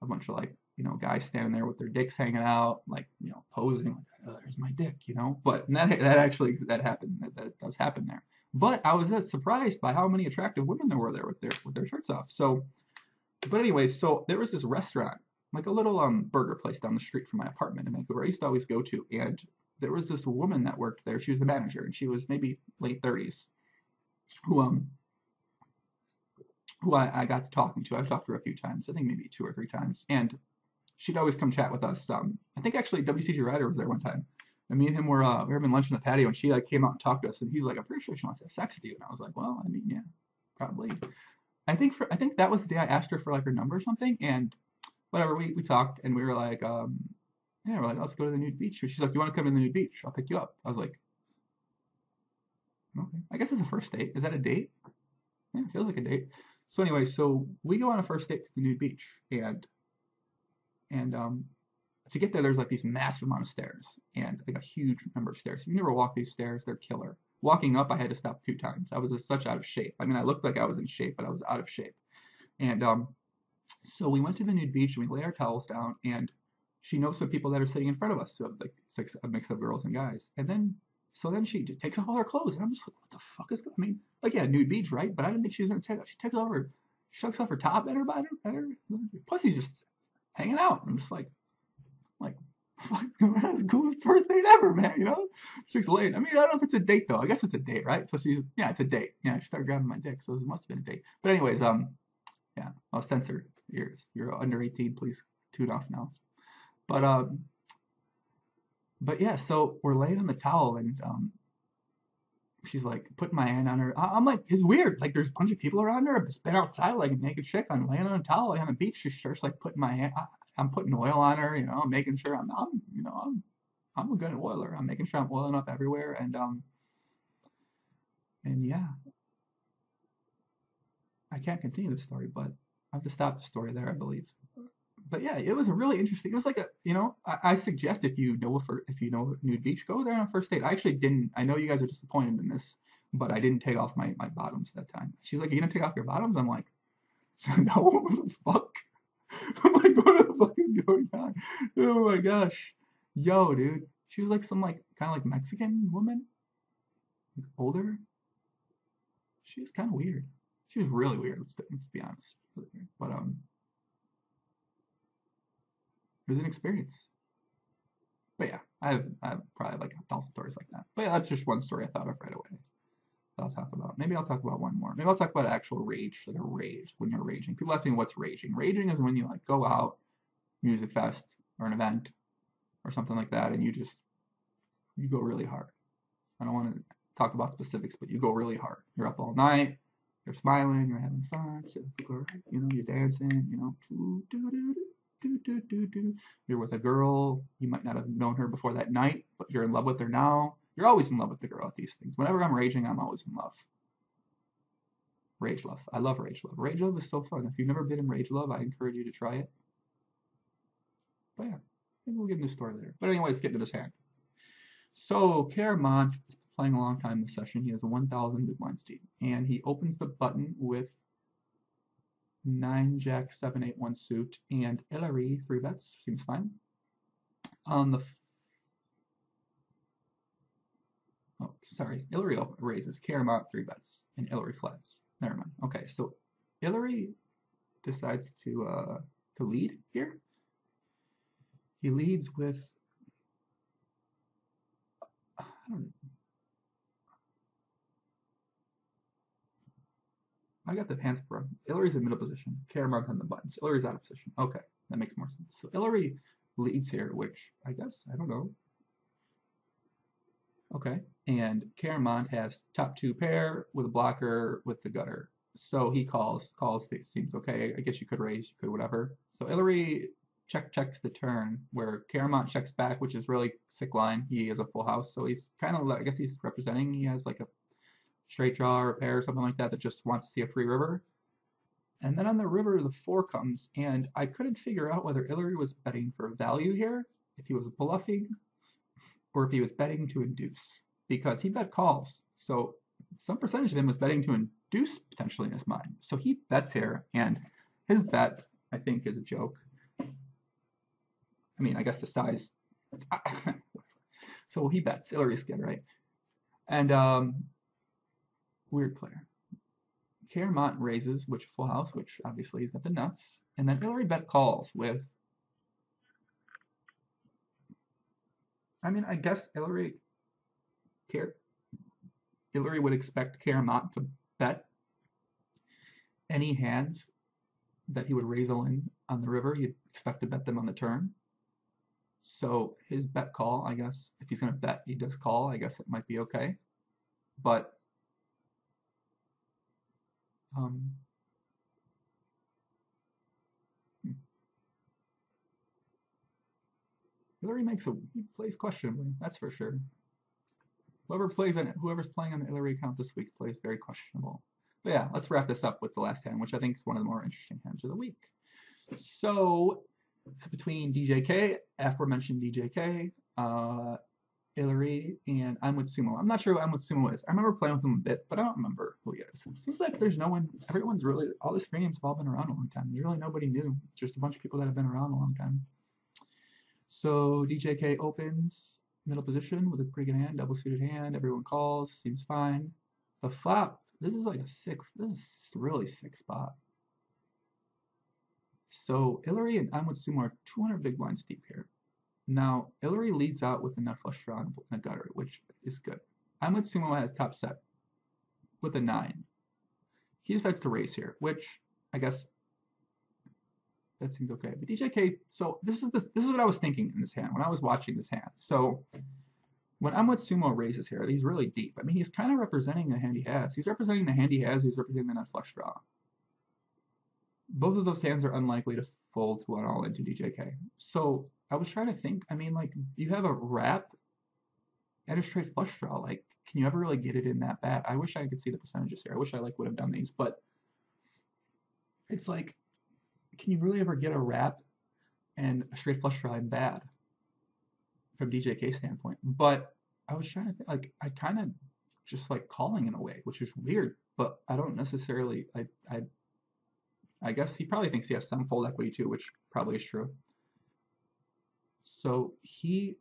a bunch of like, guys standing there with their dicks hanging out, like, posing like, oh, there's my dick, but that happened. That does happen there. But I was surprised by how many attractive women there were there with their shirts off. So, but anyways, so there was this restaurant, like a little burger place down the street from my apartment in Vancouver. I used to always go to, and there was this woman that worked there. She was the manager, and she was maybe late 30s, who I got talking to. I've talked to her a few times, I think maybe 2 or 3 times, and she'd always come chat with us. I think actually WCG Ryder was there one time, and me and him were having lunch in the patio, and she like came out and talked to us, and he's like, I'm pretty sure she wants to have sex with you, and I was like, well, I mean, yeah, probably. I think that was the day I asked her for like her number or something, and whatever, we talked, and we were like, yeah, we're like, let's go to the nude beach. She's like, you want to come to the nude beach? I'll pick you up. I was like, okay, I guess it's a first date. Is that a date? Yeah, it feels like a date. So anyway, so we go on a first date to the nude beach, and to get there, there's like these massive amount of stairs and like a huge number of stairs. If you never walk these stairs, they're killer. Walking up, I had to stop 2 times. I was such out of shape. I mean, I looked like I was in shape, but I was out of shape. And so we went to the nude beach and we laid our towels down, and she knows some people that are sitting in front of us, so like a mix of girls and guys. And then she takes off all her clothes, and I'm just like, what the fuck is going? I mean, like, yeah, nude beach, right? But I didn't think she was gonna take off. She takes off her, shucks off her top, and her pussy's just hanging out. I'm just like, fuck, that's the coolest first date ever, man. You know, she's late. I mean, I don't know if it's a date though. I guess it's a date, right? So yeah, it's a date. Yeah, she started grabbing my dick, so it must have been a date. But anyways, yeah, I'll censor yours. You're under 18, please tune off now. But yeah, so we're laying on the towel, and she's like putting my hand on her. I'm like, it's weird. Like, there's a bunch of people around her. I've just been outside like a naked chick. I'm laying on a towel, like on the beach. She's just like putting my hand. I'm putting oil on her, you know, making sure I'm a good oiler. I'm making sure I'm oiling up everywhere, and yeah, I can't continue the story, but I have to stop the story there, I believe. But yeah, it was a really interesting. It was like I suggest if you know nude beach, go there on a first date. I actually didn't. I know you guys are disappointed in this, but I didn't take off my bottoms that time. She's like, "Are you gonna take off your bottoms?" I'm like, "No, what the fuck?" I'm like, "What the fuck is going on?" Oh my gosh, yo, dude. She was like some like kind of like Mexican woman, like older. She was kind of weird. She was really weird. Let's be honest. But it was an experience. But yeah, I have probably like 1,000 stories like that. But yeah, that's just one story I thought of right away. I'll talk about. Maybe I'll talk about one more. Maybe I'll talk about actual rage, like a rage when you're raging. People ask me what's raging. Raging is when you like go out, music fest or an event or something like that, and you go really hard. I don't want to talk about specifics, but you go really hard. You're up all night. You're smiling. You're having fun. You know, you're dancing. You know, you're with a girl. You might not have known her before that night, but you're in love with her now. You're always in love with the girl at these things. Whenever I'm raging, I'm always in love. Rage love. I love rage love. Rage love is so fun. If you've never been in rage love, I encourage you to try it. But yeah, maybe we'll get into the story later. But anyways, get to this hand. So Joeingram1 is playing a long time in the session. He has a 1,000 big blind Steve, and he opens the button with 9 Jack 7 8 1 suit and Hillary 3 bets. Seems fine. On the Hillary raises, Joeingram1 3 bets, and Hillary flats. Never mind. Okay, so Hillary decides to lead here. He leads with, I don't know. I got the hands for Hillary's in middle position. Joeingram1's on the buttons. Hillary's out of position. Okay, that makes more sense. So Hillary leads here, which I guess, I don't know. Okay, and Joeingram1 has top 2 pair with a blocker with the gutter. So he calls, seems okay. I guess you could raise, you could whatever. So Hillary checks the turn where Joeinram1 checks back, which is really sick line. He has a full house, so he's kind of, I guess he's representing, he has like a straight draw or a pair or something like that that just wants to see a free river. And then on the river, the 4 comes, and I couldn't figure out whether Hillary was betting for value here, if he was bluffing, or if he was betting to induce, because he bet calls. So some percentage of him was betting to induce potentially in his mind. So he bets here, and his bet, I think, is a joke. I mean, I guess the size. So he bets. Hillary's good, right? And weird player. Joeinram1 raises, which full house, which obviously he's got the nuts. And then Hillary bet calls with, I mean, I guess Hillary would expect Joeinram1 to bet any hands that he would raise all in on the river. You'd expect to bet them on the turn. So his bet call, I guess, if he's going to bet, he does call. I guess it might be okay. But Hillary he plays questionably, that's for sure. Whoever's playing on the Hillary account this week plays very questionable. But yeah, let's wrap this up with the last hand, which I think is one of the more interesting hands of the week. So It's between DJK, aforementioned DJK, Hillary, and I'm with Sumo. I'm not sure who I'm with Sumo is. I remember playing with him a bit, but I don't remember who he is. It seems like there's no one. Everyone's really, all the screen names have all been around a long time. There's really nobody new. It's just a bunch of people that have been around a long time. So DJK opens middle position with a pretty good hand, double suited hand. Everyone calls, seems fine. The flop, this is like a sick, this is a really sick spot. So Hillary and I'm with Sumo are 200 big blinds deep here. Now, Hillary leads out with a nut flush draw and a gutter, which is good. I'm with Sumo has top set with a 9. He decides to raise here, which I guess that seems okay. But DJK, so this is what I was thinking in this hand when I was watching this hand. So when I'm with Sumo raises here, he's really deep. I mean, he's kind of representing the hand he has. He's representing the hand he has. He's representing the nut flush draw. Both of those hands are unlikely to fold to an all into DJK. So I was trying to think. I mean, like you have a wrap and a straight flush draw. Like, can you ever really get it in that bad? I wish I could see the percentages here. I wish I like would have done these, but it's like, can you really ever get a wrap and a straight flush draw in bad from DJK standpoint? But I was trying to think, like, I kind of just like calling in a way, which is weird, but I don't necessarily, I guess he probably thinks he has some fold equity too, which probably is true. So he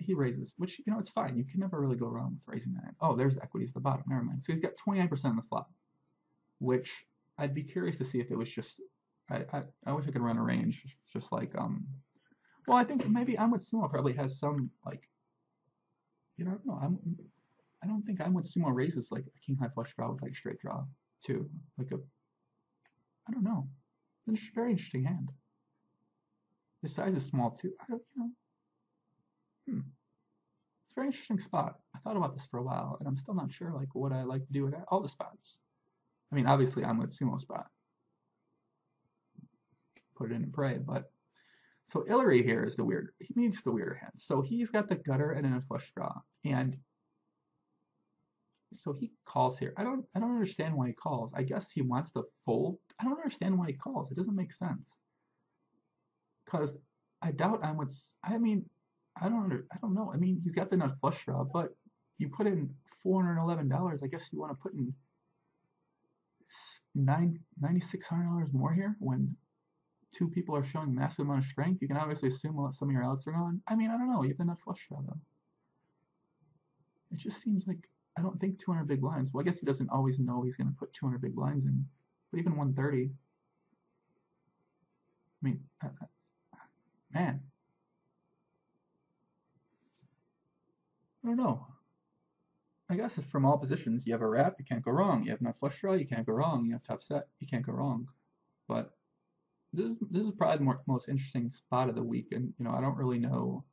raises, which, you know, it's fine. You can never really go wrong with raising that. Oh, there's equities at the bottom. Never mind. So he's got 29% on the flop, which I'd be curious to see if it was just, I wish I could run a range, just like, well, I think maybe I'm with Sumo probably has some, like, you know, I don't know. I don't think I'm with Sumo raises like a king high flush draw with like straight draw too. Like I don't know. It's a very interesting hand. The size is small too. I don't, you know. It's a very interesting spot. I thought about this for a while, and I'm still not sure like what I like to do with all the spots. I mean, obviously I'm with Sumo spot. Put it in and pray, but so Hillary here is he makes the weirder hand. So he's got the gutter and then a flush draw, and so he calls here. I don't understand why he calls. I guess he wants to fold. I don't understand why he calls. It doesn't make sense. Because I doubt I mean, I don't know. I mean, he's got the nut flush draw, but you put in $411. I guess you want to put in $9,600 more here when two people are showing massive amount of strength. You can obviously assume some of your outs are gone. I mean, I don't know. You have the nut flush draw though. It just seems like I don't think 200 big blinds. Well, I guess he doesn't always know he's going to put 200 big blinds in, but even 130. I mean, man, I don't know. I guess if from all positions you have a wrap, you can't go wrong. You have nut flush draw, you can't go wrong. You have top set, you can't go wrong. But this is probably the most interesting spot of the week, and you know I don't really know.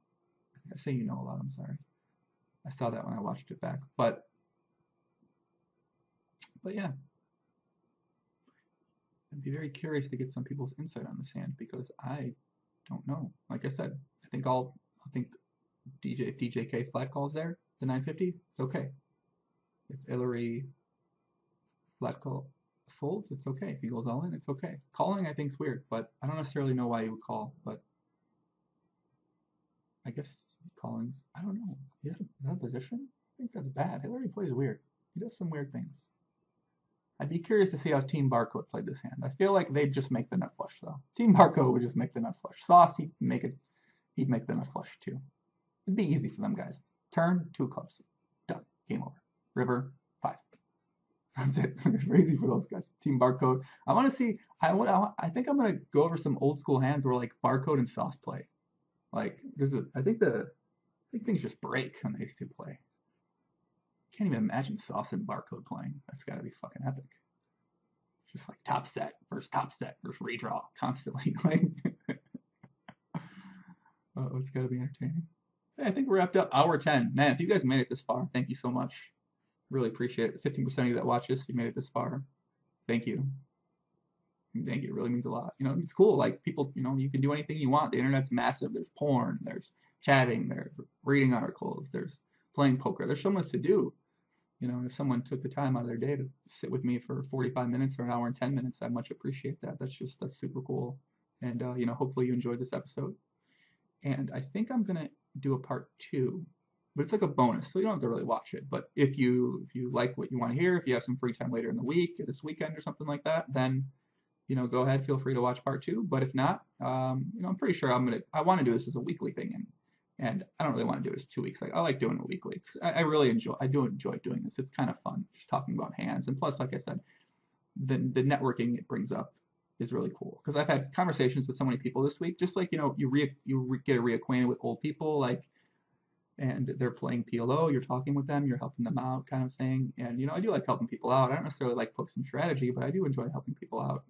I say you know a lot. I'm sorry. I saw that when I watched it back, but yeah, I'd be very curious to get some people's insight on this hand because I don't know. Like I said, I think if DJK flat calls there, the 950, it's okay. If Hillary flat call folds, it's okay. If he goes all in, it's okay. Calling, I think, is weird, but I don't necessarily know why he would call, but I guess calling's, I don't know. Is that a position? I think that's bad. Hillary plays weird. He does some weird things. I'd be curious to see how Team Barcode played this hand. I feel like they'd just make the nut flush, though. Team Barcode would just make the nut flush. Sauce, he'd make the nut flush, too. It'd be easy for them guys. Turn, 2 clubs. Done. Game over. River, 5. That's it. It's easy for those guys. Team Barcode. I want to see, I think I'm going to go over some old school hands where, like, Barcode and Sauce play. Like, I think things just break when these two play. Can't even imagine Sauce and Barcode playing. That's got to be fucking epic. Just like top set versus redraw constantly. Like, oh, it's got to be entertaining. Hey, I think we're wrapped up. Hour 10. Man, if you guys made it this far, thank you so much. Really appreciate it. 15% of you that watch this, you made it this far. Thank you. Thank you. It really means a lot. You know, it's cool. Like people, you know, you can do anything you want. The internet's massive. There's porn. There's chatting. There's reading articles. There's playing poker. There's so much to do. You know, if someone took the time out of their day to sit with me for 45 minutes or an hour and 10 minutes, I much appreciate that. That's super cool. And, you know, hopefully you enjoyed this episode. And I think I'm gonna do a part two, but it's like a bonus, so you don't have to really watch it. But if you like what you want to hear, if you have some free time later in the week, this weekend or something like that, then you know, go ahead, feel free to watch part two. But if not, you know, I'm pretty sure I want to do this as a weekly thing, and I don't really want to do it as 2 weeks. Like I like doing it weekly. I really I do enjoy doing this. It's kind of fun, just talking about hands, and plus, like I said, the networking it brings up is really cool because I've had conversations with so many people this week. Just like you know, get reacquainted with old people, like, and they're playing PLO. You're talking with them, you're helping them out, kind of thing. And you know, I do like helping people out. I don't necessarily like posting strategy, but I do enjoy helping people out,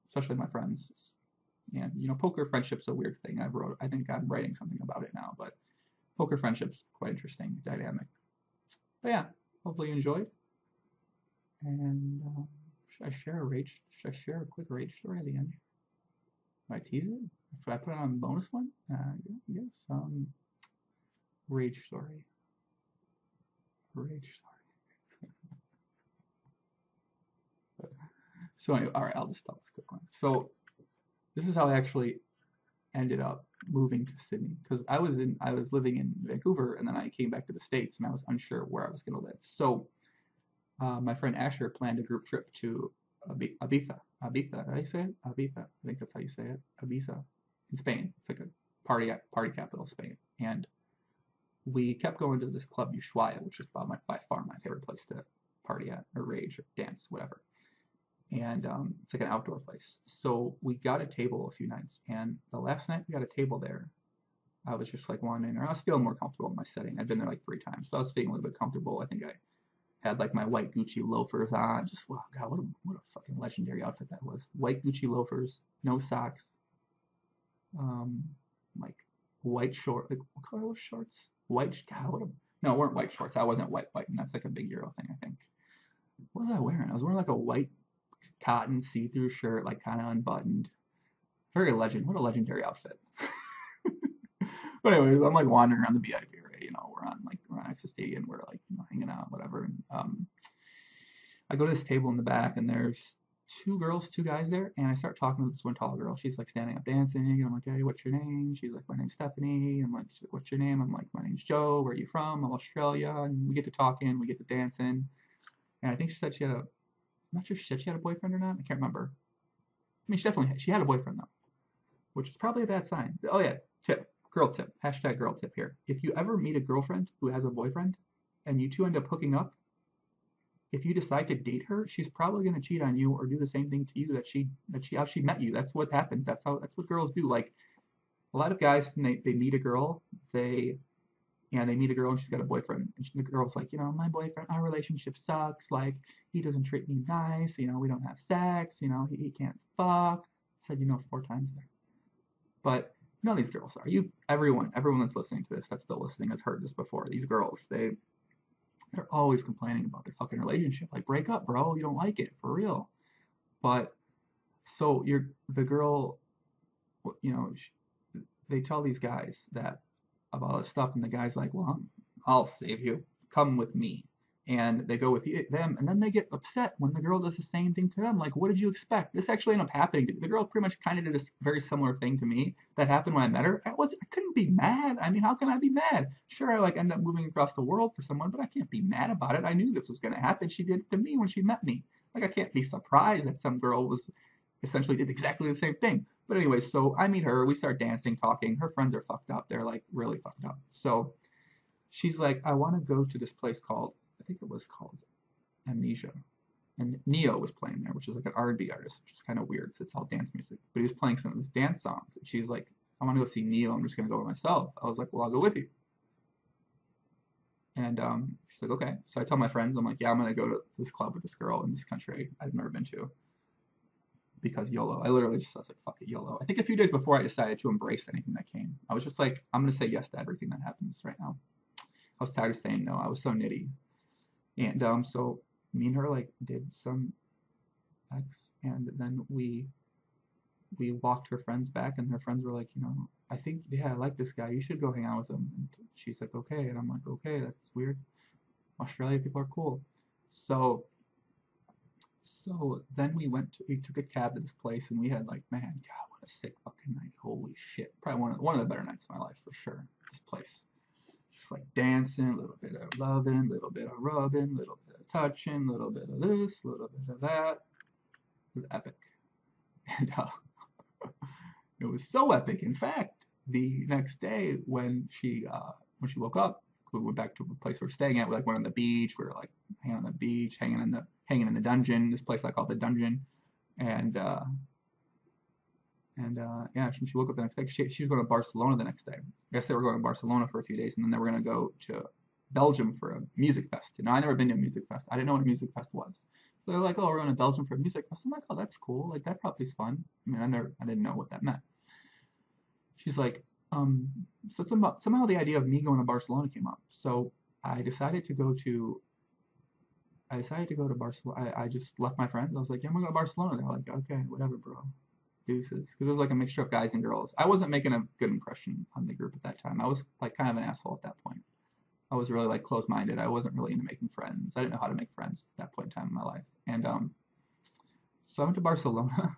especially my friends. And you know, poker friendship's a weird thing. I think I'm writing something about it now, but poker friendship's quite interesting dynamic. But yeah, hopefully you enjoyed. And should I share a rage? Should I share a quick rage story at the end? Should I tease it? Should I put it on the bonus one? Yes. Rage story. Rage story. So anyway, all right, I'll just tell this quick one. So this is how I actually ended up moving to Sydney because I was living in Vancouver and then I came back to the States and I was unsure where I was going to live. So my friend Asher planned a group trip to Ibiza. Ibiza, did I say it? Ibiza. I think that's how you say it. Ibiza in Spain. It's like a party capital of Spain. And we kept going to this club Ushuaia, which is by far my favorite place to party at or rage or dance, whatever. And it's like an outdoor place. So we got a table a few nights, and the last night we got a table there. I was just like wandering around. I was feeling more comfortable in my setting. I'd been there like 3 times, so I was feeling a little bit comfortable. I think I had like my white Gucci loafers on. Just wow, God, what a fucking legendary outfit that was. White Gucci loafers, no socks, like white short. Like what color were shorts? White. God, no, it weren't white shorts. I wasn't white, and that's like a big Euro thing, I think. What was I wearing? I was wearing like a white cotton see-through shirt, like kind of unbuttoned. What a legendary outfit. But anyways, I'm like wandering around the VIP area. You know, we're on ecstasy and we're like, you know, hanging out, whatever. And I go to this table in the back and there's 2 guys there, and I start talking to this one tall girl. She's like standing up dancing, and I'm like, hey, what's your name? She's like, my name's Stephanie. I'm like, what's your name? I'm like, my name's Joe. Where are you from? I'm Australia. And we get to talking, we get to dancing. And I think she said I'm not sure if she said she had a boyfriend or not. I can't remember. I mean, she had a boyfriend though, which is probably a bad sign. Oh yeah, girl tip, hashtag girl tip here. If you ever meet a girlfriend who has a boyfriend and you two end up hooking up, if you decide to date her, she's probably going to cheat on you or do the same thing to you how she met you. That's what happens. That's what girls do. Like a lot of guys, they meet a girl, they meet a girl and she's got a boyfriend, and the girl's like, you know, my boyfriend, our relationship sucks. Like he doesn't treat me nice. You know, we don't have sex. You know, he can't fuck. I said, you know, 4 times there. But you know, these girls are everyone that's listening to this, that's still listening, has heard this before. These girls, they're always complaining about their fucking relationship. Like, break up, bro. You don't like it, for real. But so the girl, you know, they tell these guys that about all this stuff, and the guy's like, well, I'll save you. Come with me. And they go with them, and then they get upset when the girl does the same thing to them. Like, what did you expect? This actually ended up happening. The girl pretty much kind of did this very similar thing to me that happened when I met her. I couldn't be mad. I mean, how can I be mad? Sure, I like end up moving across the world for someone, but I can't be mad about it. I knew this was going to happen. She did it to me when she met me. Like, I can't be surprised that some girl was essentially did exactly the same thing. But anyway, so I meet her. We start dancing, talking. Her friends are fucked up. They're like really fucked up. So she's like, I want to go to this place called, I think it was called Amnesia. And Neo was playing there, which is like an R&B artist, which is kind of weird because it's all dance music. But he was playing some of his dance songs. And she's like, I want to go see Neo. I'm just going to go by myself. I was like, well, I'll go with you. And she's like, okay. So I tell my friends, I'm like, yeah, I'm going to go to this club with this girl in this country I've never been to. Because YOLO. I was like, fuck it, YOLO. I think a few days before I decided to embrace anything that came. I was just like, I'm going to say yes to everything that happens right now. I was tired of saying no. I was so nitty. And so me and her like did some X, and then we walked her friends back, and her friends were like, you know, I think, yeah, I like this guy. You should go hang out with him. And she's like, okay. And I'm like, okay, that's weird. Australia people are cool. So then we took a cab to this place, and we had like, man, God, what a sick fucking night. Holy shit. Probably one of the better nights of my life for sure. This place. Just like dancing, a little bit of loving, a little bit of rubbing, a little bit of touching, a little bit of this, a little bit of that. It was epic. And it was so epic. In fact, the next day when she woke up, we went back to the place we were staying at. We like went on the beach. We were like hanging on the beach, hanging in the dungeon. This place I call the dungeon. And yeah, she woke up the next day. She was going to Barcelona the next day. I guess they were going to Barcelona for a few days, and then they were going to go to Belgium for a music fest. And I'd never been to a music fest. I didn't know what a music fest was. So they're like, oh, we're going to Belgium for a music fest. I'm like, oh, that's cool. Like, that probably is fun. I mean, I didn't know what that meant. She's like, so somehow the idea of me going to Barcelona came up. So I decided to go to Barcelona. I just left my friends. I was like, yeah, I'm going to go to Barcelona. They're like, okay, whatever, bro. Deuces. Because it was like a mixture of guys and girls. I wasn't making a good impression on the group at that time. I was like kind of an asshole at that point. I was really like closed-minded. I wasn't really into making friends. I didn't know how to make friends at that point in time in my life. And so I went to Barcelona,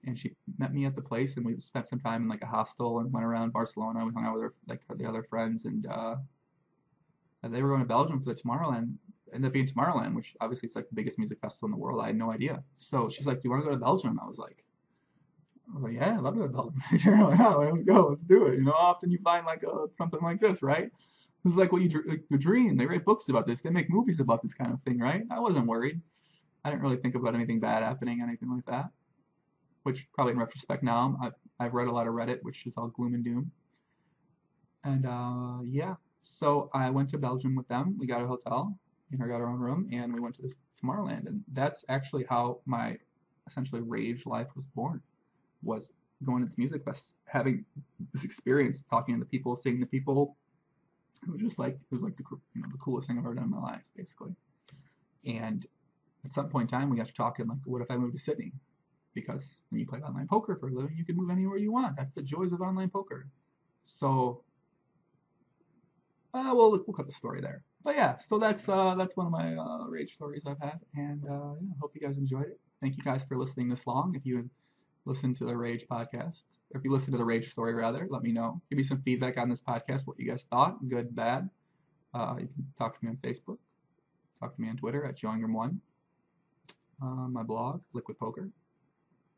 and she met me at the place, and we spent some time in like a hostel and went around Barcelona. We hung out with the other friends, and they were going to Belgium for the Tomorrowland. Ended up being Tomorrowland, which obviously it's like the biggest music festival in the world. I had no idea. So she's like, "Do you want to go to Belgium?" I was like, "Yeah, I'd love to go to Belgium." Oh, let's go, let's do it. You know, often you find like something like this, right? This is like what you dream. They write books about this. They make movies about this kind of thing, right? I wasn't worried. I didn't really think about anything bad happening, anything like that. Which probably in retrospect now, I've read a lot of Reddit, which is all gloom and doom. And yeah, so I went to Belgium with them. We got a hotel, and I got our own room, and we went to this Tomorrowland. And that's actually how my essentially rage life was born. Was going to this music fest, having this experience, talking to the people, seeing the people. It was like the coolest thing I've ever done in my life, basically. And at some point in time, we got to talking like, what if I moved to Sydney? Because when you play online poker for a living, you can move anywhere you want. That's the joys of online poker. So, we'll cut the story there. But yeah, so that's one of my rage stories I've had, and yeah, hope you guys enjoyed it. Thank you guys for listening this long. If you listened to the Rage podcast, or if you listened to the Rage story rather, let me know. Give me some feedback on this podcast, what you guys thought, good, bad. You can talk to me on Facebook, talk to me on Twitter at Joeingram1, my blog, Liquid Poker.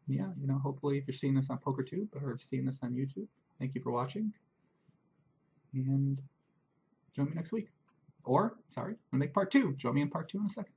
Yeah, hopefully if you're seeing this on PokerTube or if you're seeing this on YouTube, thank you for watching, and join me next week. Or, sorry, I'm going to make part 2. Join me in part 2 in a second.